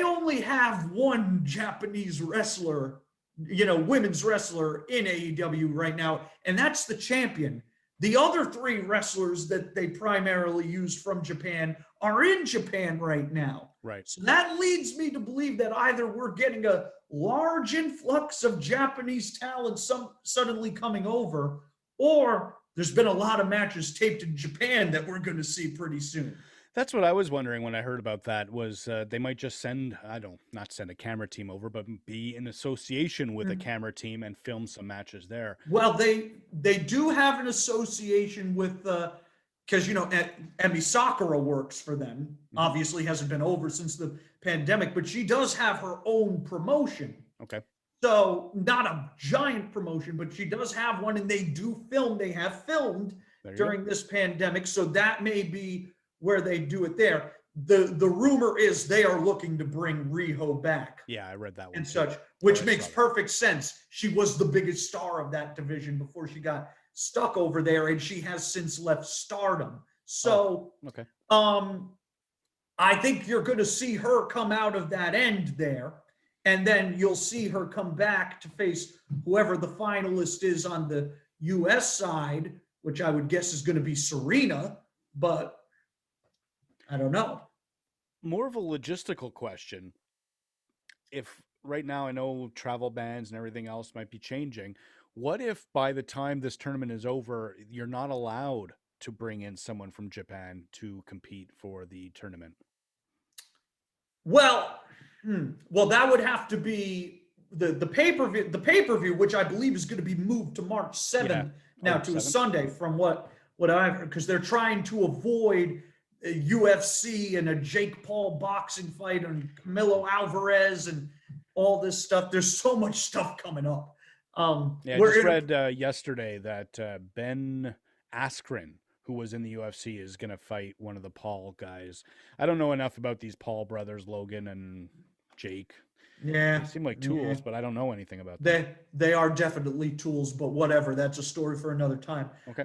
only have one Japanese wrestler, women's wrestler in AEW right now, and that's the champion. The other 3 wrestlers that they primarily use from Japan are in Japan right now. Right. So that leads me to believe that either we're getting a large influx of Japanese talent suddenly coming over, or there's been a lot of matches taped in Japan that we're going to see pretty soon. That's what I was wondering when I heard about that, was they might just not send a camera team over, but be in association with a camera team and film some matches there. Well, they do have an association with, because, Emi Sakura works for them. Obviously hasn't been over since the pandemic, but she does have her own promotion. Okay. So not a giant promotion, but she does have one, and they have filmed during this pandemic. So that may be where they do it there. The rumor is they are looking to bring Riho back. Yeah, I read that one. And such, which makes perfect sense. She was the biggest star of that division before she got stuck over there, and she has since left Stardom. So, okay. I think you're going to see her come out of that end there, and then you'll see her come back to face whoever the finalist is on the U.S. side, which I would guess is going to be Serena, but I don't know. More of a logistical question. If right now I know travel bans and everything else might be changing, what if by the time this tournament is over, you're not allowed to bring in someone from Japan to compete for the tournament? Well, that would have to be the pay-per-view. The pay-per-view, which I believe is going to be moved to March 7th to 7th? A Sunday, from what I've heard, because they're trying to avoid a UFC and a Jake Paul boxing fight and Camilo Alvarez and all this stuff. There's so much stuff coming up. I just read yesterday that Ben Askren, who was in the UFC, is going to fight one of the Paul guys. I don't know enough about these Paul brothers, Logan and Jake. Yeah. They seem like tools, but I don't know anything about them. They are definitely tools, but whatever. That's a story for another time. Okay.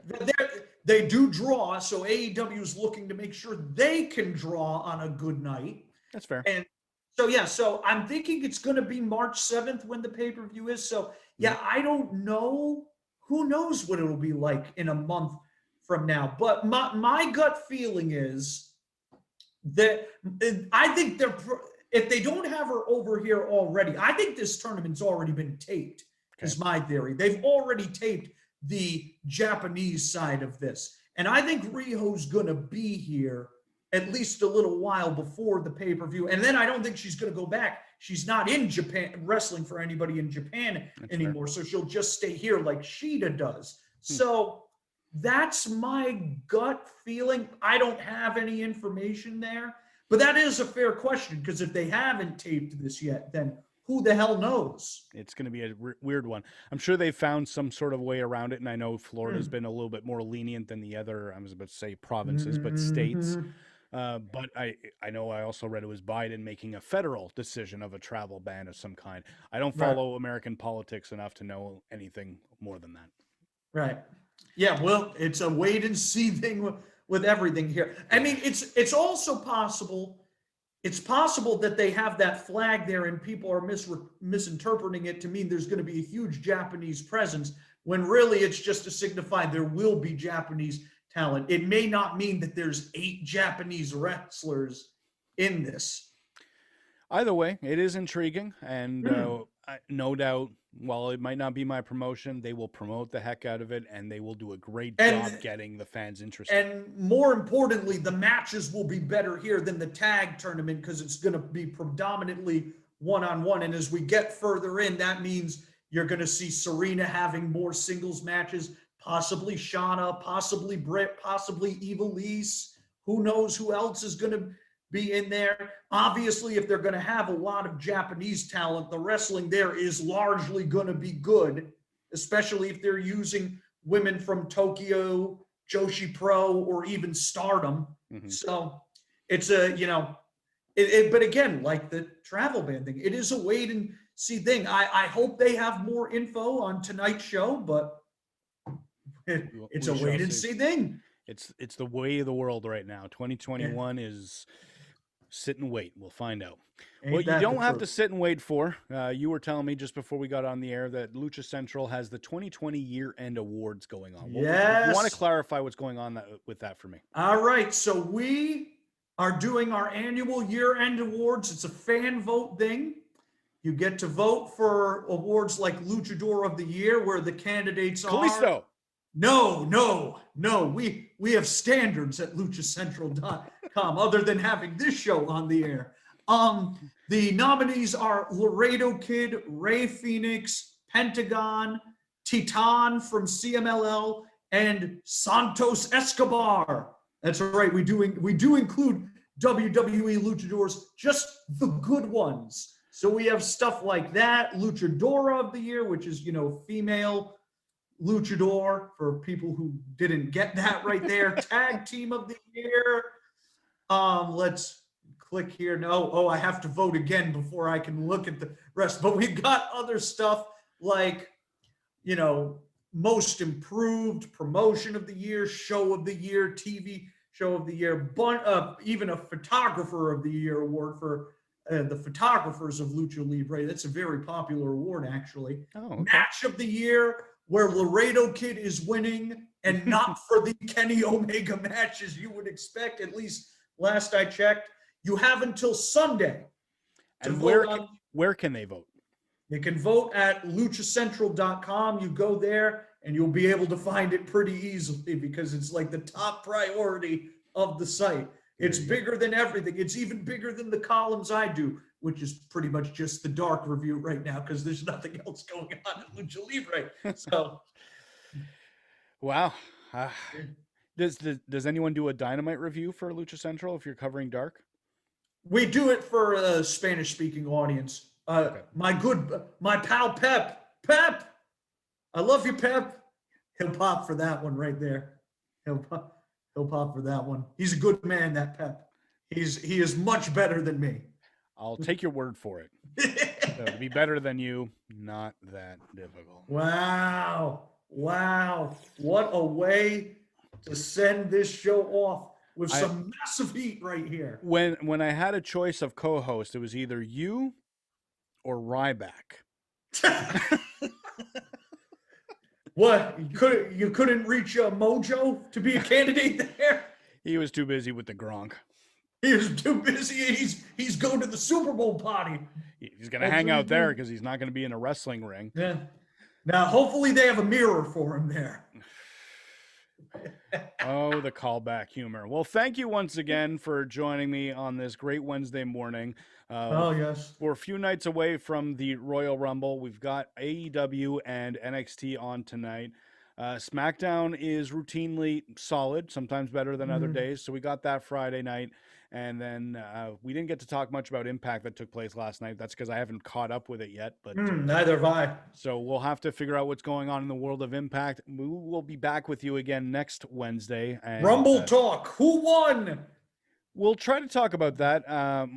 They do draw, so AEW is looking to make sure they can draw on a good night. That's fair. And so I'm thinking it's going to be March 7th when the pay-per-view is. So, I don't know. Who knows what it'll be like in a month from now. But my gut feeling is that I think if they don't have her over here already, I think this tournament's already been taped, is my theory. They've already taped the Japanese side of this. And I think Riho's going to be here at least a little while before the pay-per-view. And then I don't think she's going to go back. She's not in Japan wrestling for anybody in Japan anymore. Fair. So she'll just stay here like Shida does. So that's my gut feeling. I don't have any information there. But that is a fair question, because if they haven't taped this yet, then who the hell knows? It's going to be a weird one. I'm sure they found some sort of way around it, and I know Florida's been a little bit more lenient than the other, I was about to say provinces, but states. But I know I also read it was Biden making a federal decision of a travel ban of some kind. I don't follow American politics enough to know anything more than that. Right. Yeah, well, it's a wait and see thing with everything here. I mean, it's also possible. It's possible that they have that flag there and people are misinterpreting it to mean there's going to be a huge Japanese presence, when really it's just to signify there will be Japanese talent. It may not mean that there's 8 Japanese wrestlers in this. Either way, it is intriguing, and no doubt, while it might not be my promotion, they will promote the heck out of it, and they will do a great job getting the fans interested. And more importantly, the matches will be better here than the tag tournament, because it's going to be predominantly one-on-one. And as we get further in, that means you're going to see Serena having more singles matches, possibly Shauna, possibly Britt, possibly Ivelisse. Who knows who else is going to be in there? Obviously, if they're going to have a lot of Japanese talent, the wrestling there is largely going to be good, especially if they're using women from Tokyo, Joshi Pro, or even Stardom. So it's but again, like the travel ban thing, it is a wait and see thing. I hope they have more info on tonight's show, but it's a wait and see thing. It's the way of the world right now. 2021 is sit and wait. We'll find out. What you don't have to sit and wait for, you were telling me just before we got on the air that Lucha Central has the 2020 year-end awards going on. Yes. You want to clarify what's going on with that for me? All right. So we are doing our annual year-end awards. It's a fan vote thing. You get to vote for awards like Luchador of the Year, where the candidates are... Kalisto. No. We have standards at luchacentral.com other than having this show on the air. The nominees are Laredo Kid, Ray Phoenix, Pentagon, Titan from CMLL, and Santos Escobar. That's right. We do include WWE luchadors, just the good ones. So we have stuff like that, Luchadora of the Year, which is, female luchador for people who didn't get that right there. Tag Team of the Year. Let's click here. No, I have to vote again before I can look at the rest. But we've got other stuff like, Most Improved, Promotion of the Year, Show of the Year, TV Show of the Year, even a Photographer of the Year award for the photographers of Lucha Libre. That's a very popular award, actually. Oh, okay. Match of the Year, where Laredo Kid is winning, and not for the Kenny Omega matches you would expect, at least last I checked. You have until Sunday to vote. Where can they vote? You can vote at luchacentral.com. You go there and you'll be able to find it pretty easily because it's like the top priority of the site. It's bigger than everything. It's even bigger than the columns I do, which is pretty much just the dark review right now because there's nothing else going on at Lucha Libre. So, wow. Does anyone do a Dynamite review for Lucha Central if you're covering dark? We do it for a Spanish-speaking audience. Okay. My pal Pep, I love you, Pep. He'll pop for that one right there. He'll pop for that one. He's a good man, that Pep. He is much better than me. I'll take your word for it. So to be better than you, not that difficult. Wow. What a way to send this show off with some massive heat right here. When I had a choice of co-host, it was either you or Ryback. What? You couldn't reach Mojo to be a candidate there? He was too busy with the Gronk. He was too busy. He's going to the Super Bowl party. He's going to hang out there because he's not going to be in a wrestling ring. Yeah. Now, hopefully they have a mirror for him there. Oh, the callback humor. Well, thank you once again for joining me on this great Wednesday morning. Yes. We're a few nights away from the Royal Rumble. We've got AEW and NXT on tonight. SmackDown is routinely solid, sometimes better than other days. So we got that Friday night. And then we didn't get to talk much about Impact that took place last night. That's because I haven't caught up with it yet. But neither have I. So we'll have to figure out what's going on in the world of Impact. We will be back with you again next Wednesday. And, Rumble talk. Who won? We'll try to talk about that,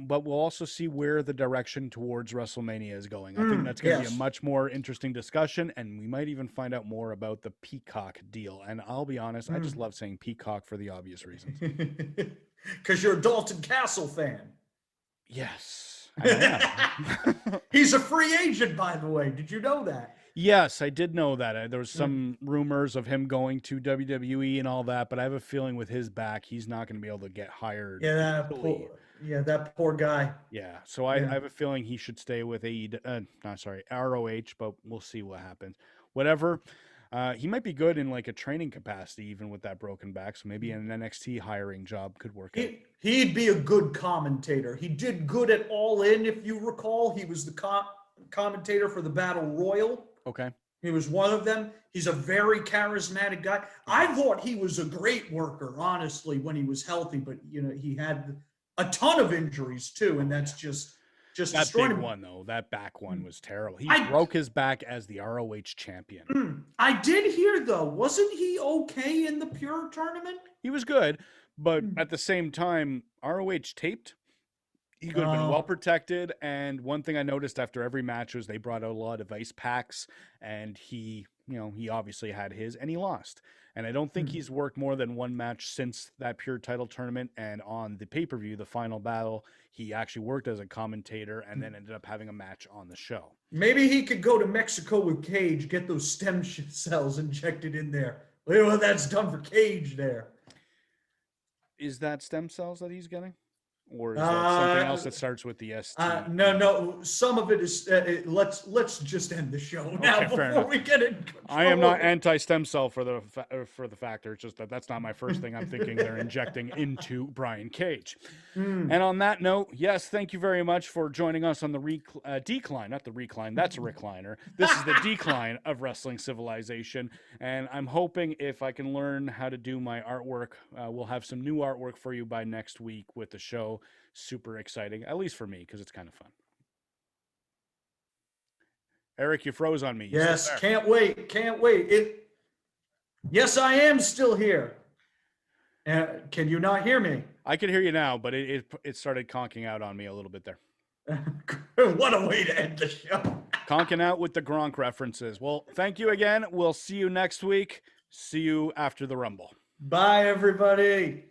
but we'll also see where the direction towards WrestleMania is going. I think that's going to be a much more interesting discussion, and we might even find out more about the Peacock deal. And I'll be honest, I just love saying Peacock for the obvious reasons. Because you're a Dalton Castle fan. Yes, I am. He's a free agent, by the way. Did you know that? Yes, I did know that. There was some rumors of him going to WWE and all that, but I have a feeling with his back, he's not going to be able to get hired. Yeah, that poor guy. Yeah, so I have a feeling he should stay with ROH, but we'll see what happens. Whatever. He might be good in like a training capacity, even with that broken back. So maybe an NXT hiring job could work out. He'd be a good commentator. He did good at All In, if you recall. He was the commentator for the Battle Royal. Okay. He was one of them. He's a very charismatic guy. I thought he was a great worker, honestly, when he was healthy. But he had a ton of injuries too, and that's just that big one though. That back one was terrible. He broke his back as the ROH champion. I did hear though, wasn't he okay in the Pure tournament? He was good, but at the same time, ROH taped. He could have been well protected. And one thing I noticed after every match was they brought out a lot of ice packs, and he obviously had his, and he lost. And I don't think he's worked more than one match since that Pure title tournament. And on the pay-per-view, the final battle, he actually worked as a commentator and then ended up having a match on the show. Maybe he could go to Mexico with Cage, get those stem cells injected in there. Well, that's done for Cage there. Is that stem cells that he's getting? Or is that something else that starts with the ST? No. Some of it is. Let's just end the show now before we get in control. I am not anti-stem cell for the factor. It's just that's not my first thing I'm thinking they're injecting into Brian Cage. And on that note, yes, thank you very much for joining us on the decline, not the recline. That's a recliner. This is the decline of Wrestling Civilization, and I'm hoping if I can learn how to do my artwork, we'll have some new artwork for you by next week with the show. Super exciting, at least for me, because it's kind of fun. Eric, you froze on me. Yes, can't wait. Yes, I am still here. Can you not hear me? I can hear you now, but it started conking out on me a little bit there. What a way to end the show. Conking out with the Gronk references. Well, thank you again. We'll see you next week. See you after the Rumble. Bye, everybody.